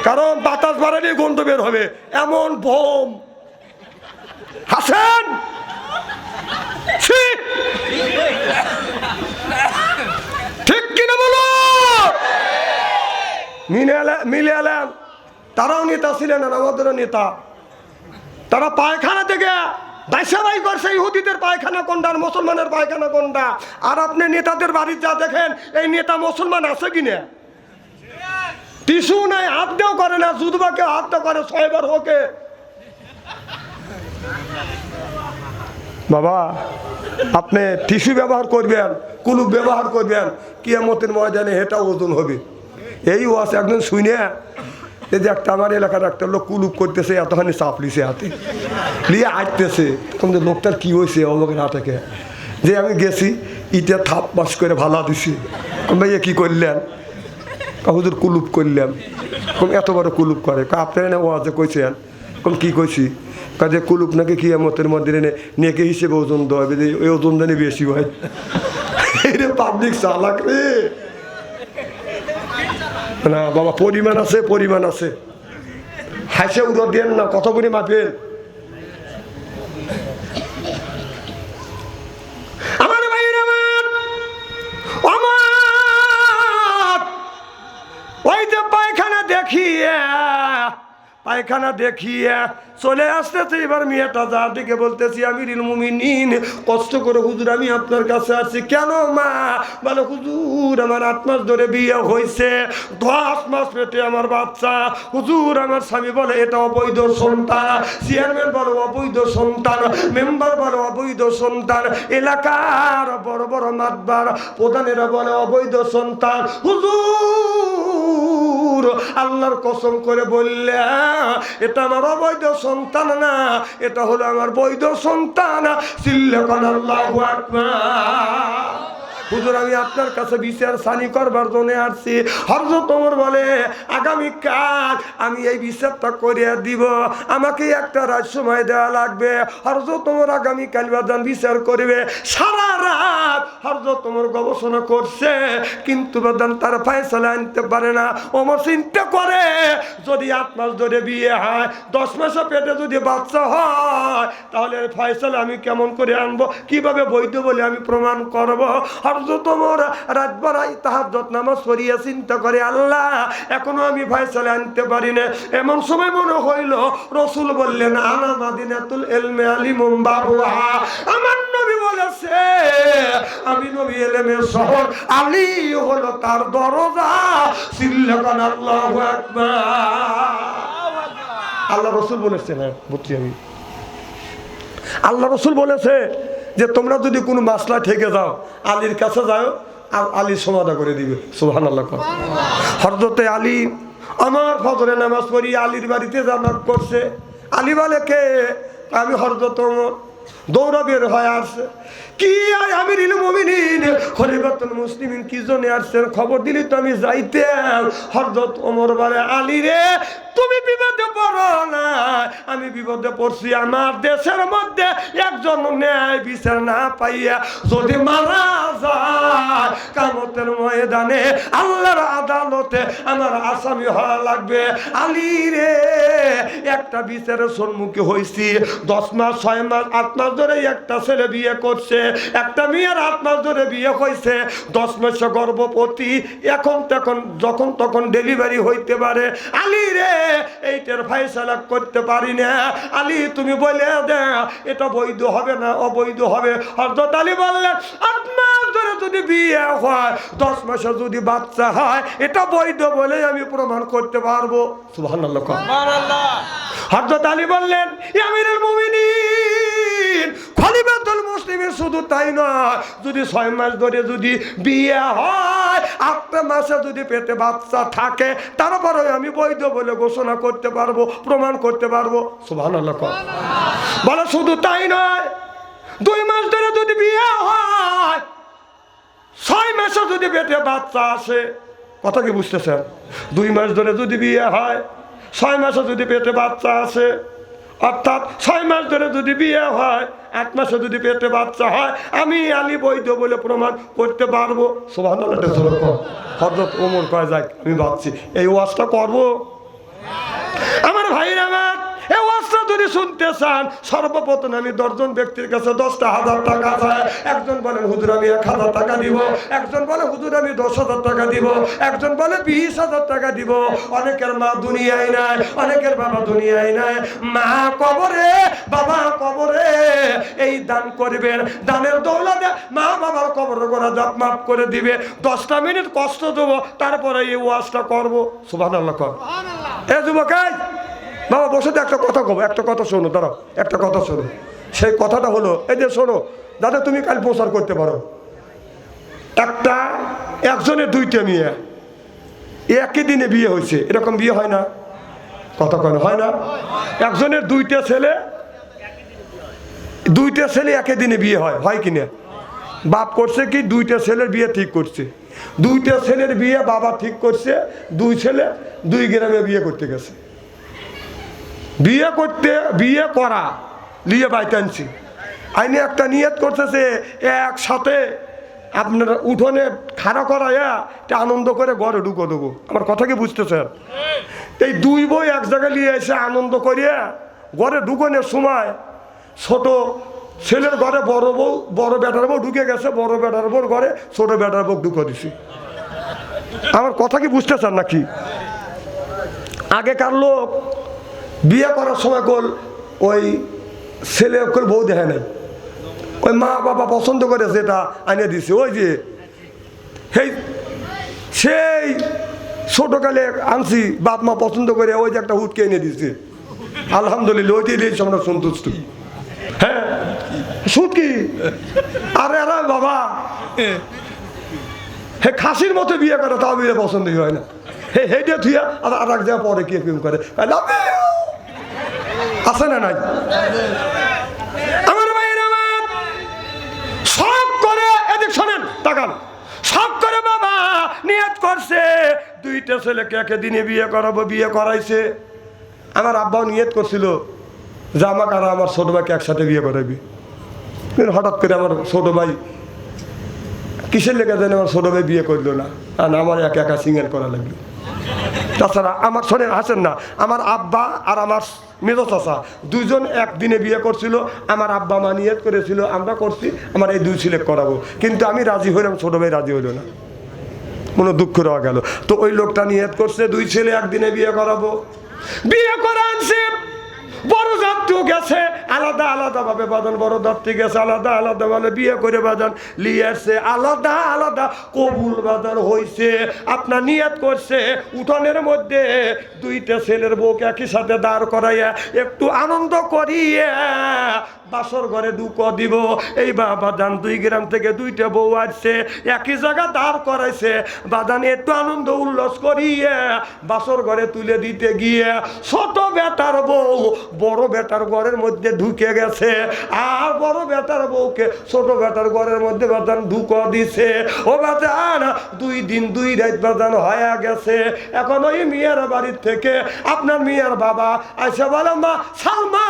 A: কারণ বাতাস বাড়ালে গন্ধ বের হবে, এমন বোম। হাসেন, ঠিক কিনা বলো? মিলে এলেন, তারাও নেতা ছিলেন আর আমাদেরও নেতা। তারা পায়খানা থেকে দায়সারাই করছে ইহুদিদের পায়খানা কোনটা আর মুসলমানের পায়খানা কোনটা। আর আপনি নেতাদের বাড়ি যা দেখেন, এই নেতা মুসলমান আছে কিনা? টিস্যু নাই, হাত দেও করে না, যুদবাকে হাতটা করে 6 বার হোকে। বাবা, আপনি টিস্যু ব্যবহার করবেন, কুলুপ ব্যবহার করবেন, কিয়ামতের ময়দানে এটা ওজন হবে। এই ওয়াজ একজন শুনে, এই যে একটা আমার এলাকার একটা লোক কুলুপ করতেছে, এতখানি চাপ লিছে হাতে লিয়ে আটতেছে, কিন্তু লোকটার কি হয়েছে অলোকের হাতে, যে আমি গেছি ইটা থাপ বাস করে ভালা দিছি। ভাইয়া কি করলেন? হুজুর কুলুপ করলাম। এত বড় কুলুপ করে? আপনার না ওয়াজে কইছেন। কি কইছি? কাজে কুলুপ নাকি কিয়ামতের মধ্যে নেকে হিসেবে ওজন দেওয়া হবে, ওই ওজন জানি বেশি হয়। রে পাবলিক চালাক রে। না বাবা, পরিমাণ আছে, পরিমাণ আছে। হাসে উড়ো দেন না, কত করে মাপেন? আমার ভাইয়ের, আমার ওই যে পায়খানা দেখিয়ে চলে আসতেছে। এবার মেয়েটা যার দিকে বলতেছি, আমিরুল মুমিনিন, কষ্ট করে হুজুর আমি আপনার কাছে আসছি। কেন মা? বলে, হুজুর আমার 8 মাস ধরে বিয়ে হয়েছে, 10 মাস পেটে আমার বাচ্চা। হুজুর আমার স্বামী বলে এটা অবৈধ সন্তান, চেয়ারম্যান বলে অবৈধ সন্তান, মেম্বার বলে অবৈধ সন্তান, এলাকার বড় বড় মাতবার প্রধানেরা বলে অবৈধ সন্তান। হুজুর আল্লাহর কসম করে বললে, এটা আমার অবৈধ সন্তান না, এটা হলো আমার বৈধ সন্তান। চিল্লা করে আল্লাহু আকবার। হুজুর আমি আপনার কাছে বিচার সানি করবার জন্য আসছি। হযরত ওমর বলে আগামীকাল আমি এই বিচারটা করিয়া দিব, আমাকে একটা রাত সময় দেওয়া লাগবে। হযরত ওমর আগামীকাল বাদান বিচার করবে। সারা রাত হযরত ওমর গবেষণা করছে, কিন্তু বাদান তার ফয়সালা আনতে পারে না। ওমর চিন্তা করে যদি 8 মাস ধরে বিয়ে হয়, 10 মাসে পেটে যদি বাচ্চা হয়, তাহলে ফয়সালা আমি কেমন করে আনবো, কিভাবে বৈধ বলে আমি প্রমাণ করব। হযরত ওমর রাতভর তাহাজ্জুদ নামাজ পড়িয়া চিন্তা করে আল্লাহ এখনো আমি ফয়সালা আনতে পারি না। এমন সময় মনে হইল রাসূল বললেন আনা মাদিনাতুল ইলমি আলিমুম বাবুহা, আমার নবী বলেছে আমি নবী ইলমের শহর, আলী হলো তার দরজা। সিল্লাকান আল্লাহু আকবার। আল্লাহ রাসূল বলেছে না, বুঝছি আমি, আল্লাহ রাসূল বলেছে যে তোমরা যদি কোনো মাসলা ঠেকে যাও আলীর কাছে যাও, আর আলী সমাধান করে দিবে। সুবহানাল্লাহ। হযরতে আলী আমার ফজরের নামাজ পড়ি আলীর বাড়িতে জামাত করছে। আলী বলে কে? আমি হযরত ওমর। দৌড়া বের হয়ে আসছে, কি আমিরুল মুমিনিন খলিফাতুল মুসলিমিন কি জন্য আসছেন, খবর দিলি তো আমি যাইতাম। হযরত ওমর বলে আলী রে তুমি বিপদে পড়ো না, আমি বিপদে পড়ছি। আমার দেশের মধ্যে একজন ন্যায় বিচার না পাইয়া যদি মারা যায়, কিয়ামতের ময়দানে আল্লাহর আদালতে আমার আসামি হওয়া লাগবে। আলী রে একটা বিচারের সম্মুখীন হইছি, 10 মাস 6 মাস 8 মাস ধরে একটা ছেলে বিয়ে করছে, একটা মেয়ের 8 মাস ধরে বিয়ে হয়েছে, 10 মাসে গর্ভবতী, এখন তখন যখন তখন ডেলিভারি হইতে পারে। আলী রে এইটার ফয়সালা করতে পারি না, আলী তুমি বলে দে এটা বৈধ হবে না অবৈধ হবে। হযরত আলী বললেন 8 মাস ধরে যদি বিয়ে হয়, 10 মাসে যদি বাচ্চা হয়, এটা বৈধ বলে আমি প্রমাণ করতে পারবো। সুবহানাল্লাহ। সুবহানাল্লাহ। হযরত আলী বললেন আমিরুল মুমিনিন খলিফাতুল মুসলিমিন, শুধু তাই নয়, যদি 6 মাস ধরে যদি বিয়ে হয়, 8 মাসে যদি পেটে বাচ্চা থাকে, তারপরে আমি বৈধ বলে ঘোষণা করতে পারবো, প্রমাণ করতে পারবো। সুবহানাল্লাহ। বলে শুধু তাই নয়, 2 মাস ধরে যদি বিয়ে হয়, 6 মাসে যদি পেটে বাচ্চা আসে, কথা কি বুঝতেছেন? 2 মাস ধরে যদি বিয়ে হয়, 6 মাসে যদি পেটে বাচ্চা আসে, অর্থাৎ 6 মাস ধরে যদি বিয়ে হয়, 8 মাসে যদি পেটে বাচ্চা হয়, আমি আলী বৈধ বলে প্রমাণ করতে পারবো। সুবহানাল্লাহ। হযরত ওমর কয় যাক আমি ভাবছি এই ওয়াজটা করবো। আমার ভাইরা আমার, এই ওয়াজটা যদি শুনতে চান, সর্বপ্রথম আমি 10 জন ব্যক্তির কাছে 10,000 টাকা চাই। একজন বলেন হুজুর আমি 1,000 টাকা দিব, একজন বলে হুজুর আমি 10,000 টাকা দিব, একজন বলে 20,000 টাকা দিব। অনেকের মা দুনিয়ায় নাই, অনেকের বাবা দুনিয়ায় নাই, মা কবরে বাবা কবরে, এই দান করবেন, দানের দৌলতে মা বাবার কবরের গোনা জাপ মাফ করে দিবে। 10টা মিনিট কষ্ট দেবো, তারপরে এই ওয়াজটা করবো। সুবহানাল্লাহ। এ যুবক বাবা বসে একটা কথা কব, একটা কথা শোনো, দাঁড়াও একটা কথা শোনো। সেই কথাটা হলো এই যে শোনো দাদা, তুমি কাল প্রচার করতে পারো, একজনের 2টা মেয়ে একই দিনে বিয়ে হয়েছে, এরকম বিয়ে হয় না? কথা কেন হয় না? একজনের 2টা ছেলে একই দিনে বিয়ে হয় কিনা? বাপ করছে কি 2টা ছেলের বিয়ে ঠিক করছে, 2টা ছেলের বিয়ে বাবা ঠিক করছে, 2 ছেলে 2 গ্রামে বিয়ে করতে গেছে। বিয়ে করা নিয়ে বাইতে আনছি, আইনে একটা নিয়ত করতেছে একসাথে আপনার উঠোনে খাড়া করাইয়া এটা আনন্দ করে ঘরে ঢুকো দেবো। আমার কথা কি বুঝতেছেন? এই 2 বই এক জায়গায় নিয়ে এসে আনন্দ করিয়া ঘরে ঢুকনের সময় ছোট ছেলের ঘরে বড় বেটার বউ ঢুকে গেছে, বড় বেটার বউর ঘরে ছোট বেটার বউ ঢুকে দিছি। আমার কথা কি বুঝতেছেন নাকি? আগেকার লোক বিয়ে করার সময় কল ওই ছেলে কল বউ দেখে নাই, ওই মা বাবা পছন্দ করে যেটা আনিয়ে দিছে, ওই যে সেই ছোটকালে আনছি বাপ মা পছন্দ করে ওই যে একটা হুটকে এনে দিছে। আলহামদুলিল্লাহ, ওইটাই দিয়েছি আমরা সন্তুষ্ট। হ্যাঁ সুদ কি? আরে আরে বাবা খাসির মতো বিয়ে করে, তাও বিয়ে পছন্দই হয় না। হেঁটে থুয়া আর এক জায়গা পরে কে প্রেম করে, আছে না নাই? আমার ভাইয়ের আমার সব করে এদিক শোনেন, তাকান সব করে বাবা নিয়ত করছে দুইটা ছেলেকে একে দিনে বিয়ে করাবো, বিয়ে করাইছে। আমার আব্বাও নিয়ত করছিল যে আমাকে আর আমার ছোট ভাইকে একসাথে বিয়ে করাবি, কিন্তু হঠাৎ করে আমার ছোট ভাই কিসের লেগে জানে আমার ছোট ভাই বিয়ে করলো না, আর আমার একা একা সিঙ্গেল করা লাগলো। তাছাড়া আমার শোনেন হাসেন না, আমার আব্বা আর আমার মেজো চাচা দুইজন একদিনে বিয়ে করছিল। আমার আব্বা মা নিয়ত করেছিল আমরা করছি আমার এই দুই ছেলে করাবো, কিন্তু আমি রাজি হইলাম, ছোট ভাই রাজি হইল না, কোনো দুঃখ রওয়া গেল। তো ওই লোকটা নিয়ত করছে দুই ছেলে একদিনে বিয়ে করাবো, বিয়ে করে আনছে। বড় যাত্রী গেছে আলাদা আলাদা ভাবে বাজান, বড় যাত্রী গেছে আলাদা আলাদা ভাবে বিয়ে করে বাজান লিয়ে আসছে, আলাদা আলাদা কবুল বাজান হয়েছে। আপনার নিয়ত করছে উঠোনের মধ্যে দুইটা ছেলের বউকে একই সাথে দাঁড় করাইয়া একটু আনন্দ করিয়ে বাসর ঘরে ঢুকো দিব। এই বাদান 2 গ্রাম থেকে দুইটা বউ আসছে, একই জায়গা দাঁড় করাইছে। বাদান একটু আনন্দ উল্লাস করিয়ে বাসর ঘরে তুলে দিতে গিয়ে ছোট বেটার বউ বড় বেটার ঘরের মধ্যে ঢুকে গেছে, আর বড় বেটার বউকে ছোট বেটার ঘরের মধ্যে বাদান ঢুকো দিছে। ও বাদান 2 দিন 2 রাত বাদান হয়ে গেছে। এখন ওই মিয়ার বাড়ির থেকে আপনার মিয়ার বাবা আইসা বলে মা সালমা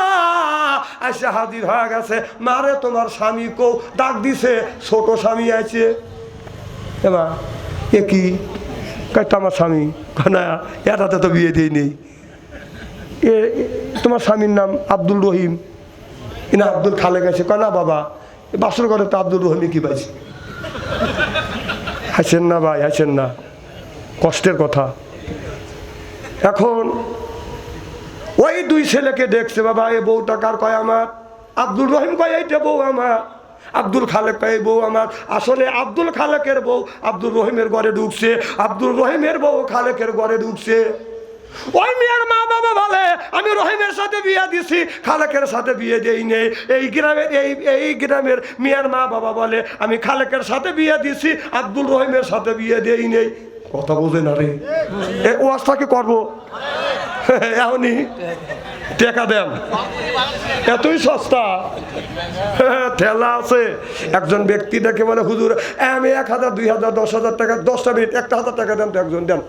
A: আইসা হাজির হয়ে গেছে। মারে তোমার স্বামী কো ডাক দিছে, ছোট স্বামী আছে। এবার এ কি কয়েকটা আমার স্বামী না, এটাতে তো বিয়ে দিই নেই। এ তোমার স্বামীর নাম আব্দুল রহিম না আব্দুল খালে গেছে কয় না বাবা বাসর ঘরে তো আব্দুল রহিম কি পাইছি। হাসেন না ভাই, হাসেন না, কষ্টের কথা। এখন ওই 2 ছেলেকে দেখছে বাবা এ বউটা কার, কয় আমার। আব্দুল রহিম কয় এইটা বউ আমার। আব্দুল খালেক কয় বউ আমার। আসলে আব্দুল খালেকের বউ আব্দুল রহিমের ঘরে ঢুকছে, আব্দুল রহিমের বউ খালেকের ঘরে ঢুকছে। ওই মেয়ের মা বাবা বলে আমি রহিমের সাথে বিয়ে দিছি, খালেকের সাথে বিয়ে দেই নেই। এই গ্রামের মেয়ের মা বাবা বলে আমি খালেকের সাথে বিয়ে দিছি, আব্দুল রহিমের সাথে বিয়ে দেই নেই। কথা বোঝে না রে, ও আস্তাকে করবো এখনই টাকা দেন, এতই সস্তা ঠেলা আছে। একজন ব্যক্তি দেখে বলে হুজুর আমি 1000 2000 10,000 টাকা 10টা মিনিট 1000 টাকা দেন তো, একজন দেন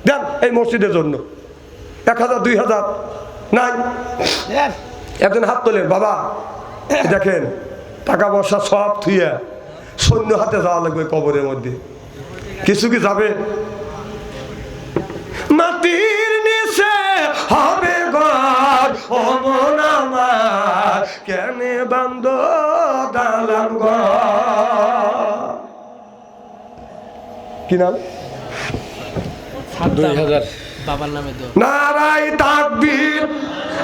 A: দেন এই মসজিদের জন্য 1000 2000 নাই। একজন হাত তোলেন বাবা, দেখেন টাকা পয়সা সব থুয়ে সৈন্য হাতে যাওয়া লাগবে কবরের মধ্যে, কিছু কি যাবে? মাটির নিচে হবে ঘর ও মন আমার, কেনে বান্ধ দালান ঘর। কি নাম?
B: 2000 বাবার নামে
A: নারাই তাকবীর।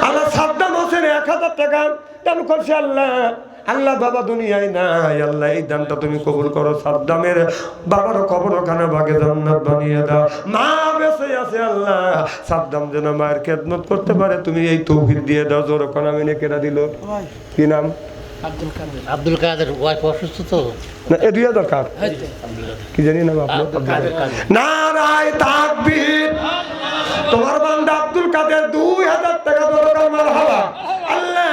A: আল্লাহ সাদ্দাম হোসেন 1000 টাকা দান করছে। আল্লাহ আল্লাহ বাবা দুনিয়ায় নাই, আল্লাহ এই দানটা তুমি কবুল করো। সাদ্দামের বাবার কবরখানা ভাগে জান্নাত বানিয়ে দাও। মা বেঁচে আছে আল্লাহ, সাদ্দাম যেন মায়ের খেদমত করতে পারে তুমি এই তৌফিক দিয়ে দাও। জোর কোন আমি কেনা দিল কি নাম?
B: আব্দুল কাদের। আব্দুল কাদের ওয়াইফ অসুস্থ তো
A: না, এ 2000 কার কি জানি নাম আপনার? নারায় তাকবীর। তোমার বান্দা আব্দুল কাদের 2000 টাকা দরকার মারহাবা। আল্লাহ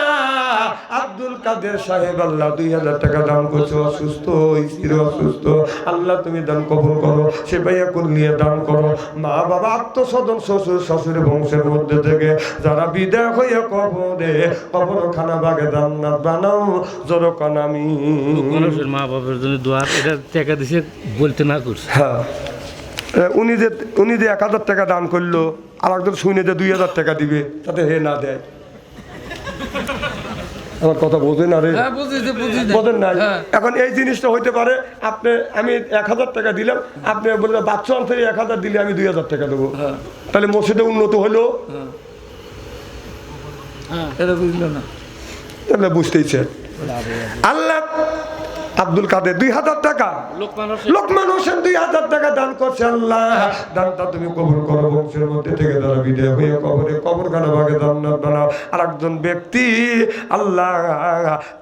A: আব্দুল কাদের সাহেব আল্লাহ 2000 টাকা দান করছো, অসুস্থ স্থির অসুস্থ, আল্লাহ তুমি দান কবুল করো, সে ভাইয়া কুলিয়ে দান করো। মা বাবা আত্মস্বজন শ্বশুর শাশুড়ি বংশের মধ্যে থেকে যারা বিদায় হইয়া কবরে কবরখানা বাগে জান্নাত বানাও। জোরকান আমি
B: মা বাবার জন্য দোয়া, এটা টাকা দিছে বলতে না করছে।
A: হ্যাঁ, উনি যে 1000 টাকা দান করলো আর একজন শুনে যে 2000 টাকা দিবে, তাতে হে না দেয়। আমার কথা বোঝেন আরে বোঝেন নাই। এখন এই জিনিসটা হইতে পারে আপনি আমি 1000 টাকা দিলাম, আপনি বললেন বাচ্চা অন্তরে 1000 দিলে আমি 2000 টাকা দেবো, তাহলে মসজিদে উন্নত হলো?
B: এটা বুঝলো না,
A: তাহলে বুঝতেইছে। আল্লাহ আব্দুল কাদের 2000 টাকা, লোকমান হোসেন 2000 টাকা দান করছে। আল্লাহ দানটা তুমি কবুল করো, বংশের মধ্যে থেকে যারা বিদায় হয়ে কবরখানা ভাগে জান্নাত বানাও। আর একজন ব্যক্তি আল্লাহ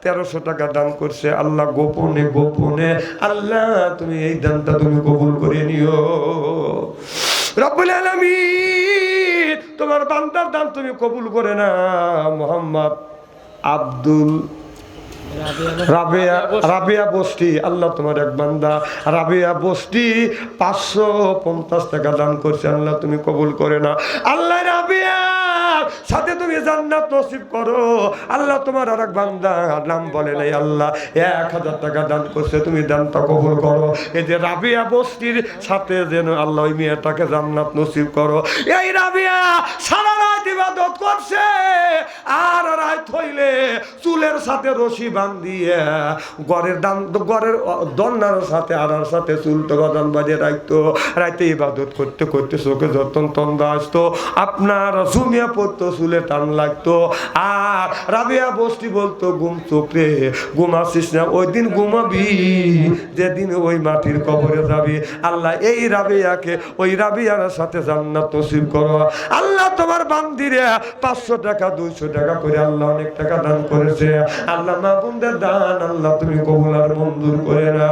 A: 1300 টাকা দান করছে। আল্লাহ গোপনে গোপনে আল্লাহ তুমি এই দানটা তুমি কবুল করে নিও রব্বুল আলামিন। তোমার বান্দার দান তুমি কবুল করে না। মোহাম্মদ আব্দুল রাবেয়া বস্তি, আল্লাহ তোমার এক বান্দা রাবেয়া বস্তি 550 টাকা দান করছে, আল্লাহ তুমি কবুল করে না। আল্লাহ রাবেয়া সাথে তুমি জান্নাত নসিব করো। আল্লাহ তোমার আর এক বান্দা নাম বলে নাই, আল্লাহ 1000 টাকা দান করছে, তুমি দানটা কবুল করো। এই যে রাবেয়া বস্তির সাথে যেন আল্লাহ ওই মেয়েটাকে জান্নাত নসিব করো। এই রাবেয়া সারা রাত ইবাদত করছে, আর রাত হইলে চুলের সাথে রশি বান্ধিয়ে ঘরের দন্নার সাথে আড়ার সাথে চুলটা গদান বাজে রাখতো। রাইতে ইবাদত করতে করতে চোখে যতন তন্দা আসতো, আপনার জুমিয়া পড়তো, চুলে টান লাগতো। আর রাবেয়া বস্তি বলতো, ঘুম চোখে ঘুমাচ্ছিস না, ওই দিন ঘুমাবি যেদিন ওই মাটির কবরে যাবি। আল্লাহ এই রাবেয়াকে ওই রাবেয়ার সাথে জান্নাত নসিব করো। আল্লাহ তোমার বান্দিরে 500 টাকা 200 টাকা করে আল্লাহ অনেক টাকা দান করেছে। আল্লাহ মা বোনদের দান আল্লাহ তুমি কবুল আর মঞ্জুর করে না।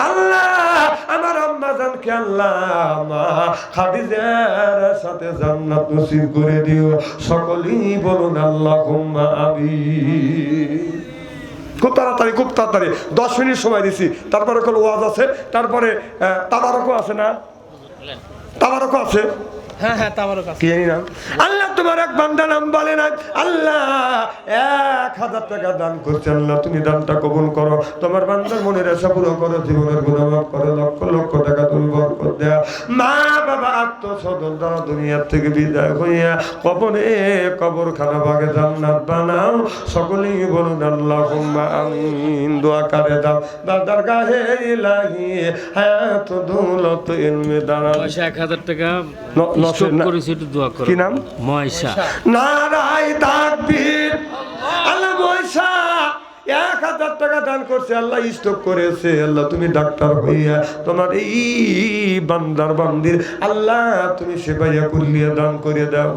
A: আল্লাহ আমার আম্মা জানকে আল্লাহ মা খাদিজার সাথে জান্নাত নসিব করে দিও। সকলেই বলুন আল্লাহুম্মা আমিন। খুব তাড়াতাড়ি 10 মিনিট সময় দিছি, তারপরে কোনো ওয়াজ আছে, তারপরে তাবারকও আছে না? তাবারকও আছে।
C: হ্যাঁ তাবারক আছে।
A: কি জানি না, আল্লাহ তোমার এক বান্দা নাম বলে না, আল্লাহ 1000 টাকা দান করছে, আল্লাহ তুমি দানটা কবুল করো। তোমার বান্দার মনের আশা পুরো করো, জীবনের গুনাহ মাফ করো, লক্ষ লক্ষ টাকা তুমি বরকত দেয়া। মা বাবা আত্মস্বজন দ্বারা দুনিয়ার থেকে বিদায় হইয়া কবরখানা ভাগে জান্নাত বানাও। সকলেই বলুন আল্লাহুম্মা আমিন। দোয়া করে দাও দাদার গায়ে ইলাহি হায়াত দৌলত ইলমে দানা।
B: 1000 টাকা
A: কি নাম?
B: ময়সা।
A: নারায় তাকবীর। আল্লাহ ময়সা 1000 টাকা দান করছে, আল্লাহ স্টক করেছে। আল্লাহ তুমি ডাক্তার হইয়া তোমার এই বান্দার বান্দির আল্লাহ তুমি সেবাইয়া কুল্লিয়া দান করে দাও।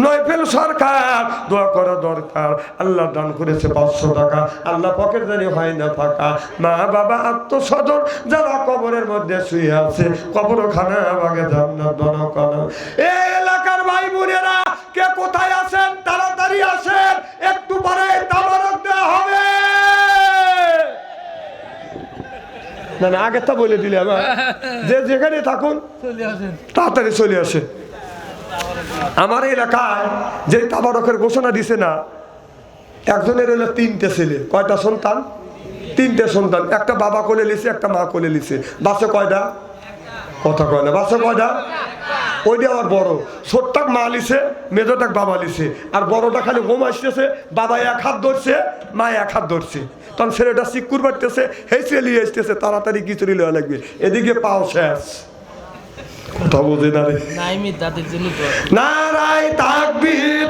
A: নয়ফেল সরকার দোয়া করা দরকার। আল্লাহ দান করেছে 500 টাকা, আল্লাহ পকেট জানি হয় না ফাঁকা। মা বাবা আত্মস্বজন যারা কবরের মধ্যে শুয়ে আছে, কবরখানা ভাগে জান্নাত বানাও কানা। এই এলাকার ভাই বোনেরা কে কোথায় আছেন তাড়াতাড়ি আসেন, একটু পরে তাবারক দেওয়া হবে। না না আগে তা বলে দিলে আমার যে যেখানে থাকুন তাড়াতাড়ি চলে আসে। আমার এলাকায় যে তাবারকের ঘোষণা দিছে না, একজনের হলো 3টে ছেলে। কয়টা সন্তান? 3টে সন্তান। একটা বাবা কোলে লিছে, একটা মা কোলে লিছে। বাসে কয়টা? কথা কয় না। বাসে কয়টা? ওইটা আবার বড়। ছোটটাক মা লিছে, মেজোটাক বাবা লিছে, আর বড়টা খালি ঘুম আসতেছে। বাবা 1 হাত ধরছে, মা 1 হাত ধরছে। তখন ছেলেটা চিকুর বাড়তেছে, হেই ছেলে আসতেছে, তাড়াতাড়ি খিচুড়ি লওয়া লাগবে। এদিকে পাও শেষ। কথা বোঝে না রে। নারায় তাকবীর।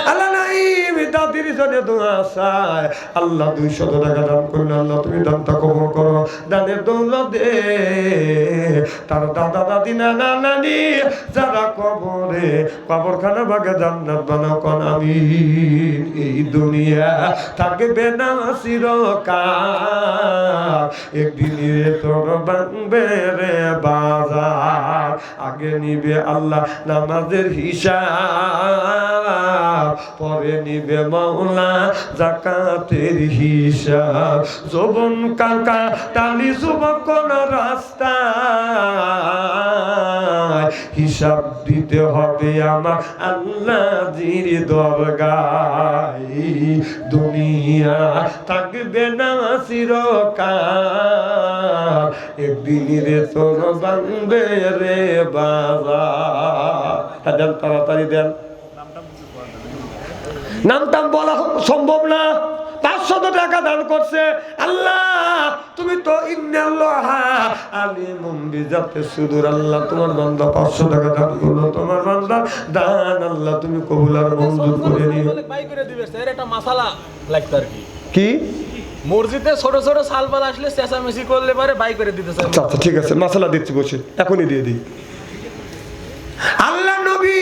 A: আল্লাহ নাইমি দাদির জন্য দোয়া চায়। আল্লাহ 200 টাকা দান করুন, আল্লাহ তুমি দানটা কবুল করো। দানের দৌলত দে তার দাদা দাদি নানা নানি যারা কবরে কবরখানা ভাগে জান্নাত বানাও কোন আমিন। এই দুনিয়া থাকবে না চিরকাল, একদিন তোর ভাঙবে রে বাজার। আগে নিবে আল্লাহ নামাজের হিসাব, পরে নিবে মাওলা যাকাতের হিসাব। যৌবন কাকা টালি যুবক কোন রাস্তা, হিসাব দিতে হবে আমার আল্লাহ জির দরগায়। দুনিয়া থাকবে না চিরকাল, একদিন রে তোর ভাঙবে রে বাবা। দেন তাড়াতাড়ি দেন। নামটাম বলা সম্ভব না। 500 টাকা দান করছে। আল্লাহ তুমি তো ইন্নাল্লাহা আলিমুম বিজাতি সুদূর। আল্লাহ তোমার বান্দা 500 টাকা দান করলো, তোমার বান্দা দান আল্লাহ তুমি কবুল আর মঞ্জুর করে নিও।
C: বাই করে দিবে স্যার, এটা মাসালা লাগতো আর কি।
A: কি
C: মসজিদে ছোট ছোট সালপাল আসলে চেঁচামেচি করলে পারে বাই করে দিতে চাই।
A: আচ্ছা ঠিক আছে, মাসালা দিচ্ছি, বসে এখনই দিয়ে দিই। আল্লাহ নবী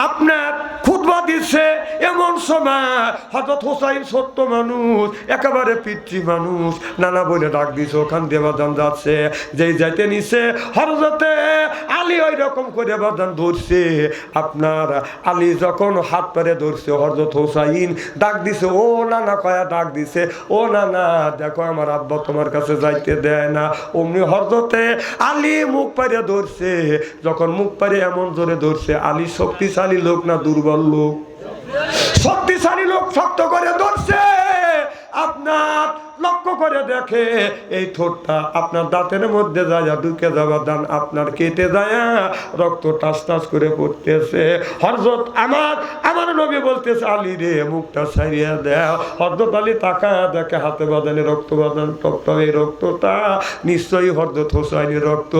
A: আপনার খুতবা দিচ্ছে এমন সময় হযরত হুসাইন ছোট্ট মানুষ, একেবারে পিতৃ মানুষ, নানা বলে ডাক দিছে। ওখান দেবাদান যাচ্ছে, যেই যাইতে নিছে হযরতে আলী আলী ওই রকম করে বাদান ধরছে। আপনার আলী যখন হাত পারে ধরছে, হযরত হুসাইন ডাক দিছে, ও নানা কয়া ডাক দিছে, ও নানা দেখো আমার আব্বা তোমার কাছে যাইতে দেয় না। অমনি হযরতে আলী মুখ পারে ধরছে। যখন মুখ পারে এমন জোরে ধরছে, আলী শক্তিশালী লোক না দুর্বল লোক? শক্তিশালী লোক, শক্ত করে ধরছে। আপনার লক্ষ্য করে দেখে এই ঠোঁটটা আপনার দাঁতের মধ্যে যায় ঢুকে যাওয়া দান আপনার কেটে যায়, রক্ত টাস টাস করে পড়তেছে। হযরত আমার নবী বলতেছে, আলী রে মুখটা ছাড়িয়ে দেও। হযরত আলী তাকা দেখে হাতে বাঁধানে রক্ত বাঁধান টকটক, এই রক্তটা নিশ্চয়ই হযরত হোসাইনের রক্ত।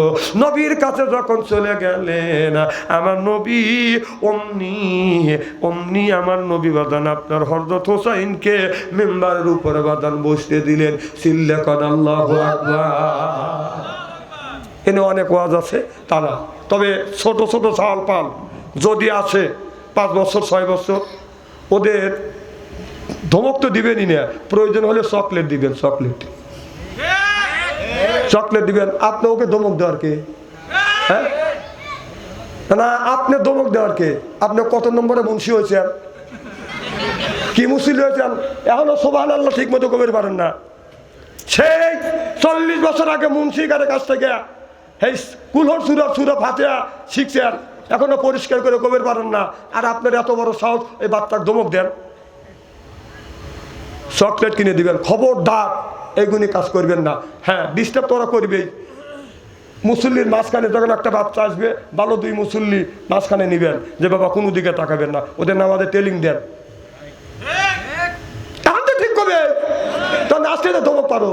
A: নবীর কাছে যখন চলে গেলেন আমার নবী অমনি আমার নবী বাঁধান আপনার হযরত হোসাইনকে মেম্বারের উপরে বাঁধান বসতে দিলেন। সিল্লে কন আল্লাহু আকবার। এনে অনেক ওয়াজ আছে তারা, তবে ছোট ছোট চাল পাল যদি আছে 5 বছর 6 বছর, ওদের ধমক তো দিবেনই না, প্রয়োজন হলে চকলেট দিবেন, চকলেট দিবেন। আপনি ওকে ধমক দেওয়ার কে? হ্যাঁ না, আপনি ধমক দেওয়ার কে? আপনি কত নম্বরে মুন্সি হয়েছেন, কি মুসিল হয়েছেন, এখনো সুবহানাল্লাহ ঠিক মতো কবির পারেন না। সেই 40 বছর আগে মুন্সিকারের কাছ থেকে এই কুলহর সুরা ফাতিহা শিখছেন, এখনো পরিষ্কার করে কবির পারেন না। আর আপনার এত বড় সাহস এই বাচ্চাকে ধমক দেন, চকলেট কিনে দিবেন। খবরদার এইগুলি কাজ করবেন না। হ্যাঁ, ডিস্টার্ব তো ওরা করবেই। মুসল্লির মাঝখানে যখন একটা বাচ্চা আসবে, ভালো 2 মুসল্লি মাঝখানে নিবেন, যে বাবা কোনো দিকে তাকাবেন না, ওদের নামাজে টেলিং দেন, তাহলে ঠিক করবে। তখন আসতে ধমক পারো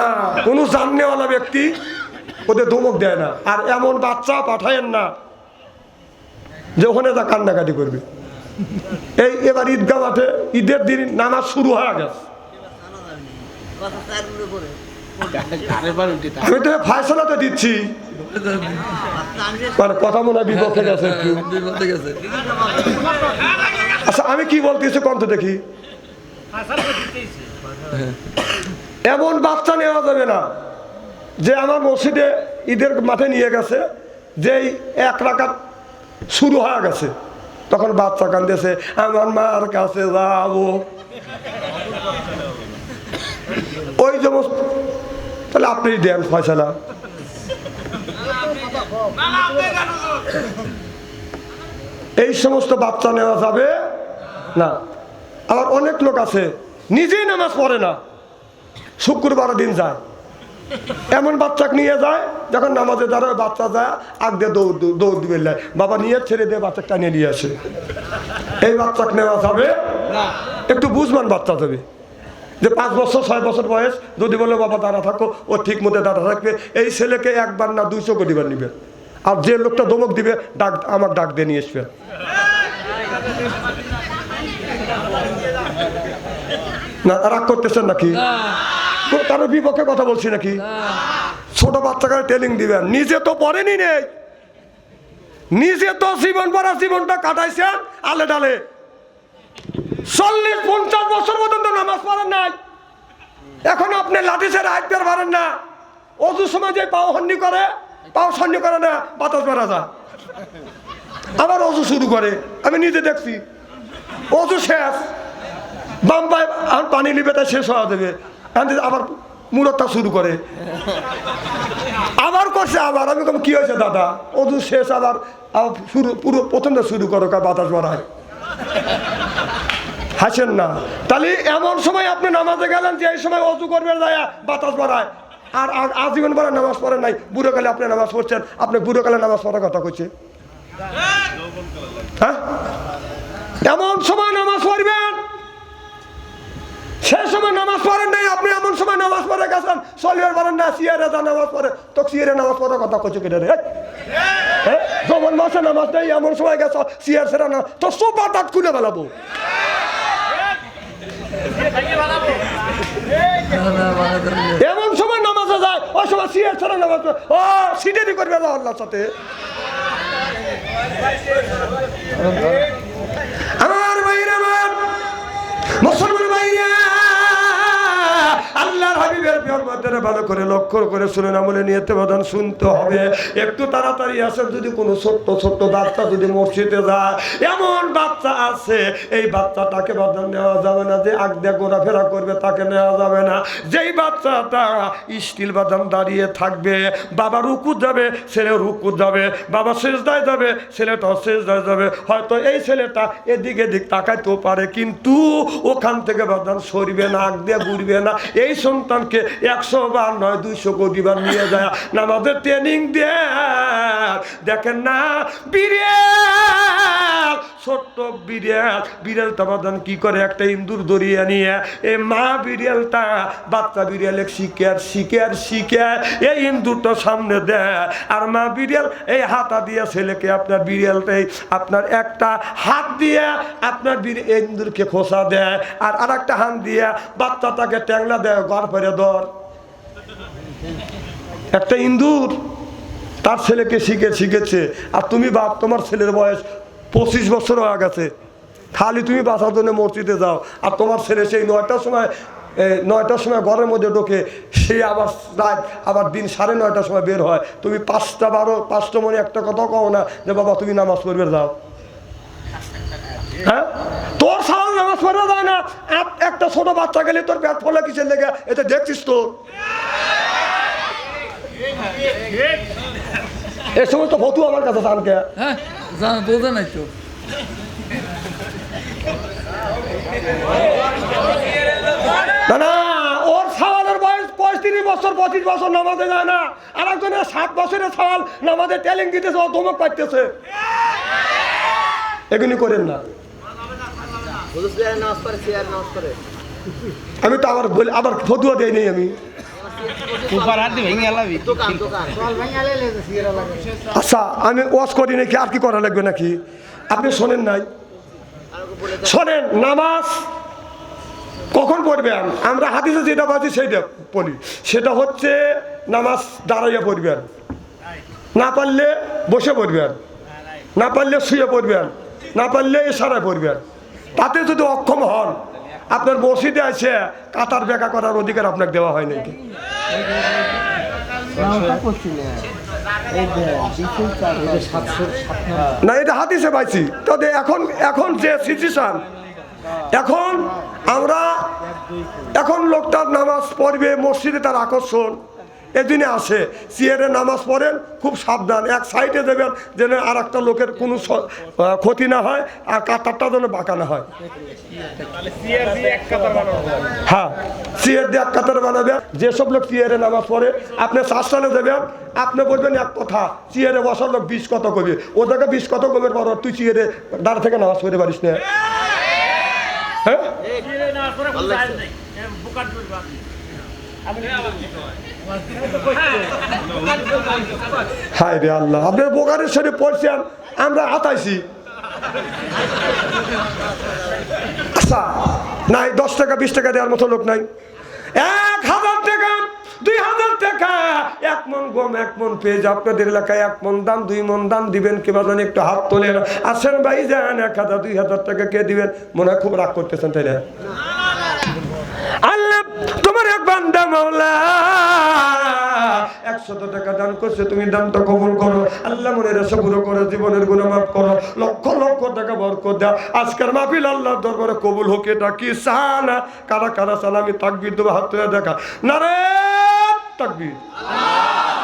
A: না, কোনো জাননেওয়ালা ব্যক্তি ওদের ধমক দেয় না। আর এমন বাচ্চা পাঠায়েন না যে ওখানে যা কান্নাকাটি করবে। এবার ঈদগাহ মাঠে ঈদের দিন নামাজ শুরু হয়ে গেছে, আমি তো ফায়সালাতে দিচ্ছি, মানে কথা মনে হয় বিপক্ষে গেছে একটু। আচ্ছা আমি কি বলতেছি কন্ত দেখি। এমন বাচ্চা নেওয়া যাবে না যে আমার মসজিদে ঈদের মাঠে নিয়ে গেছে, যেই 1 রাকাত শুরু হয়ে গেছে তখন বাচ্চা কান্দেছে, আমার মার কাছে যাবো, ওই সমস্ত। তাহলে আপনি দেন ফয়সালা। এই সমস্ত বাচ্চা নেওয়া যাবে না। আবার অনেক লোক আছে নিজেই নামাজ পড়ে না, শুক্রবার দিন যায়, এমন বাচ্চাকে নিয়ে যায়, যখন নামাজে দাঁড়ায় বাচ্চা যায় আগ দিয়ে দৌড় দিবে, বাবা নিয়ে ছেড়ে দিয়ে বাচ্চাটা নিয়ে আসে। এই বাচ্চাকে নেওয়া যাবে না। একটু বুঝবান বাচ্চা যাবে, যে 5 বছর 6 বছর বয়স, যদি বলে বাবা দাঁড়া থাকো, ও ঠিক মতো দাঁড়া থাকবে। এই ছেলেকে 1 বার না 200 কোটি বার নিবে। আর যে লোকটা ধমক দিবে, আমার ডাক দিয়ে নিয়ে আসবে। না রাগ করতেছেন নাকি? কারো বিপক্ষে কথা বলছি নাকি? ছোট বাচ্চাকে ট্রেনিং দিবেন, নিজে তো পড়েনি নেই, নিজে তো জীবনটা কাটাইছেন আলে ডালে। 40-50 বছর পর্যন্ত নামাজ পড়েন নাই, এখন আপনি লাঠি ছেড়ে হাঁটতে পারেন না। অজুর সময় যে পাও সন্নি করে না, বাতাস মারা যায়, আবার অজু শুরু করে। আমি নিজে দেখছি, অজু শেষ, বাম পায়ে পানি নিবে, তাই শেষ হওয়া দেবে, আবার মুরতটা শুরু করে, আবার করছে, আবার। আমি কম কি হয়েছে দাদা? অজু শেষ, আবার পুরো প্রথমটা শুরু করো, বাতাস মারায়। হাসেন না। তাহলে এমন সময় আপনি নামাজে গেলেন যে এই সময় অজু করবেন, যায় বাতাস বাড়ায়, আর আজীবন পরে নামাজ পড়েন নাই, বুড়ো কালে আপনি নামাজ পড়ছেন। আপনি বুড়ো কালে নামাজ পড়ার কথা কইছে, হ্যাঁ? এমন সময় নামাজ পড়বেন, সেই সময় নামাজ পড়েন নাই, আপনি এমন সময় নামাজ পড়ে গেছেন, চলিয়ে পারেন না, সিয়ারে যা নামাজ পড়ে, তো সিয়ারে নামাজ পড়ার কথা কইছে কেটে রে? যখন মাসে নামাজ নেই, এমন সময় গেছ সিয়ার সেরা না, তো সোপা দাঁত খুলে বেলাবো। এমন সময় নামাজে যায়, ওই সময় সিয়ার ছাড়া নামাজ, ও সিটেরই করবে আল্লাহর সাথে। আমার ভাইরা, আমার মুসলমান ভাইরা, আল্লাহর হাবিবের প্রিয় মাতারা ভালো করে লক্ষ্য করে শুনে না বলে নিয়তে বাদান শুনতে হবে। একটু তাড়াতাড়ি আসেন। যদি কোনো ছোট্ট ছোট্ট বাচ্চা যদি মসজিদে যায়, এমন বাচ্চা আছে এই বাচ্চাটাকে বাদান নেওয়া যাবে না, যে আগ দিয়ে ঘোরাফেরা করবে তাকে নেওয়া যাবে না। যেই বাচ্চাটা স্টিল বাদান দাঁড়িয়ে থাকবে, বাবা রুকু যাবে, ছেলে রুকু যাবে, বাবা সেজদায় যাবে, ছেলেটাও সেজদায় যাবে। হয়তো এই ছেলেটা এদিকে দিক তাকাইতেও পারে, কিন্তু ওখান থেকে বাদান সরবে না, আগ দিয়ে ঘুরবে না। এই সন্তানকে 100 বার নয় 200 কোটি বার নিয়ে যায় নামাজের ট্রেনিং দিয়ে। দেখেন না বিড়াল, ছোট্ট বিড়াল, বিড়ালটা বাদান কি করে, একটা ইন্দুর দড়িয়ে নিয়ে এই মা বিড়ালটা বাচ্চা বিড়ালে শিখে এই ইন্দুরটা সামনে দেয়। আর মা বিড়াল এই হাতা দিয়ে ছেলেকে, আপনার বিড়ালটাই আপনার একটা হাত দিয়ে আপনার ইন্দুরকে খোসা দেয়, আর আরেকটা হাত দিয়ে বাচ্চাটাকে ট্যাংলা দেয়, ঘর ফেরে ধর। একটা ইন্দুর তার ছেলেকে শিখেছে। আর তুমি বাপ, তোমার ছেলের বয়স 25 বছর হয়ে গেছে, খালি তুমি বাঁচার জন্য মসজিদে যাও, আর তোমার ছেলে সেই 9টার সময় ঘরের মধ্যে ঢোকে, সে আবার রাত, আবার দিন 9:30টার সময় বের হয়। তুমি 5টা মনে একটা কথা কও না যে বাবা তুমি নামাজ পড়বে যাও। হ্যাঁ, তোর সাল নামাজ পড়া যায় না, একটা ছোট বাচ্চা গেলে তোর পেট ফলে কিসের লেগে, এটা দেখছিস তো? এই সমস্ত ফতু আমার কাছে সানকে
C: বোঝা নাই তো।
A: না, ওর সওয়ালের বয়স 35 বছর 25 বছর নামাজে যায় না, আর একজনের 7 বছরের সওয়াল নামাজে ট্যালিং দিতেছে, ও ধমক পাইতেছে। এগুলি করেন না। আমি তো আবার ফতুয়া দেই নেই আমি। আচ্ছা, আমি ওয়াজ করি নাকি, আর কি করা লাগবে নাকি? আপনি শোনেন নাই? শোনেন, নামাজ কখন পড়বেন? আমরা হাদিসে যেটা পাচ্ছি সেইটা পড়ি। সেটা হচ্ছে নামাজ দাঁড়াইয়া পড়বেন, না পারলে বসে পড়বেন, না পারলে শুয়ে পড়বেন, না পারলে ইশারায় পড়বেন। তাতে যদি অক্ষম হন, আপনার মসজিদে এসে কাতার বেকা করার অধিকার আপনাকে দেওয়া হয় নাকি? না, এটা হাদিসে পাইছি। তবে এখন যে সিচুয়েশন, এখন লোকটার নামাজ পড়বে মসজিদে, তার আকর্ষণ এদিনে আসে, চেয়ারে নামাজ পড়েন, খুব সাবধান, এক সাইডে দেবেন যেন আর একটা লোকের কোনো ক্ষতি না হয়, আর কাতারটা যেন বাঁকা না হয়। হ্যাঁ, চেয়ার দিয়ে এক কাতার বানাবে। যেসব লোক চেয়ারে নামাজ পড়ে, আপনি 4 সালে দেবেন, আপনি বলবেন এক কথা, চেয়ারে বসার লোক 20 কথা কবি, ওদেরকে 20 কথা কবির পর তুই চেয়ারে দাঁড় থেকে নামাজ পড়তে পারিস না। হ্যাঁ, হায় রে আল্লাহ, আপনার বোকারের শরীর পড়ছেন, আমরা আতাইছি। আচ্ছা, নাই 10 টাকা 20 টাকা দেওয়ার মতো লোক নাই। 1000 টাকা 2000 টাকা, 1 মন গম 1 মন পেঁয়াজ, আপনাদের এলাকায় 1 মন দাম 2 মন দাম দিবেন কে বাজান? একটু হাত তোলেন। আসেন ভাই যান, 1000 2000 টাকা কে দিবেন? মনে হয় খুব রাগ করতেছেন, তাই না? আল্লাহ তোমার এক বান্দা মাওলা 100 টাকা দান করছে, তুমি দানটা কবুল করো। আল্লাহ মনের আশা পুরো করো, জীবনের গুনাহ মাফ করো, লক্ষ লক্ষ টাকা বরকত দাও। আজকের মাহফিল আল্লাহর দরবারে কবুল হোক, এটা কি সানা? কারা কারা সালামি তাকবীর দেবো, হাত তুলে দেখা। নারে তাকবীর,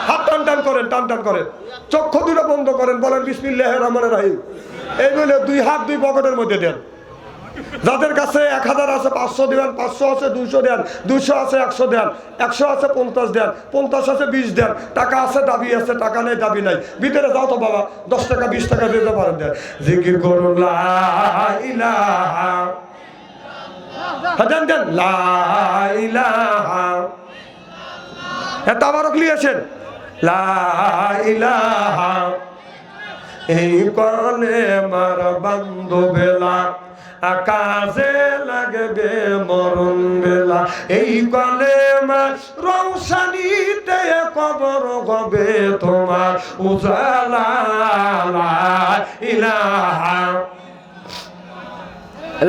A: হাত টান টান করেন, টান টান করেন, চক্ষু দুটো বন্ধ করেন, বলেন বিসমিল্লাহির রহমানির রহিম। এই বলে 2 হাত 2 পকেটের মধ্যে দেন। যাদের কাছে 1000 আছে 500 দেন, 500 আছে 200 দেন, 200 আছে 100 দেন, 100 আছে 50 দেন, 50 আছে 20 দেন। টাকা আছে দাবি আছে, টাকা নেই দাবি নাই। ভিতরে যাও তো বাবা, 10 টাকা 20 টাকা দিতে পারেন। দেন জিকির করুন লা ইলাহা, দেন দেন লা ইলাহা। তাবারক লিয়েছেন লা ইলাহা। এই কারণে আমার বান্ধবেলা আকাশে লাগবে মরণ বেলা, এই কলেমা রৌশনীতে কবর হবে তোমার উজালা। লা ইলাহা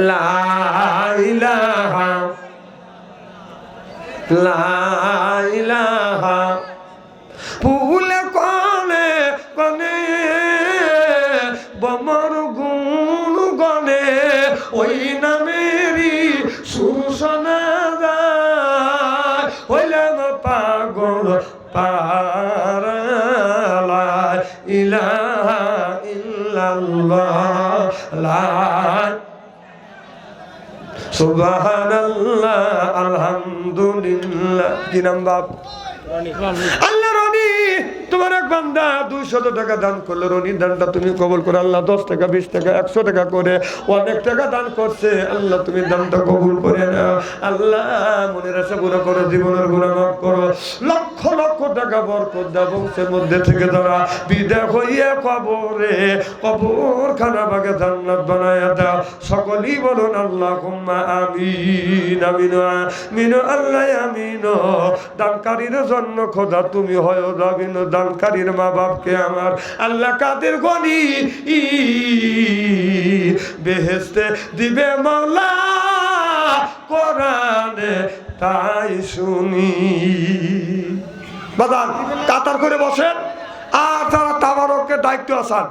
A: লা ইলাহা লা ইলাহা ফুলে কনে কনে বমর গুণ গনে ওই নামেরই সুশনা যায় হইলাম পাগল পারা লা ইলাহা ইল্লাল্লাহ লা সুবহানাল্লাহ আলহামদুলিল্লাহ। কি নাম বাপ? আল্লাহ রনি তোমার এক বান্দা 200 টাকা দান করলো, রনি দানটা তুমি কবুল করে আল্লাহ। 10 টাকা 20 টাকা 100 টাকা করে অনেক টাকা দান করছে আল্লাহ, তুমি দানটা কবুল করে নাও আল্লাহ। মনের আশা পুরো করো, জীবনের গুনাহ মাফ করো, লক্ষ লক্ষ টাকা বরকত দাও, বংশের মধ্যে থেকে যারা বিদায় হইয়া কবরে কবর খানা বাগে জান্নাত বানায়া দাও। সকলেই বলুন আল্লাহুম্মা আমিন আমিন আমিন আল্লাহ আমিন। দানকারীর জন্য খোদা তুমি হয় দাবিন, দানকারীর মা বাপকে আমার আল্লাহ কাদের গনি বেহেশতে দিবে মাওলা কোরআনে তাই শুনি। বাদান কাতার করে বসেন আর যারা তাবারকের দায়িত্ব আছেন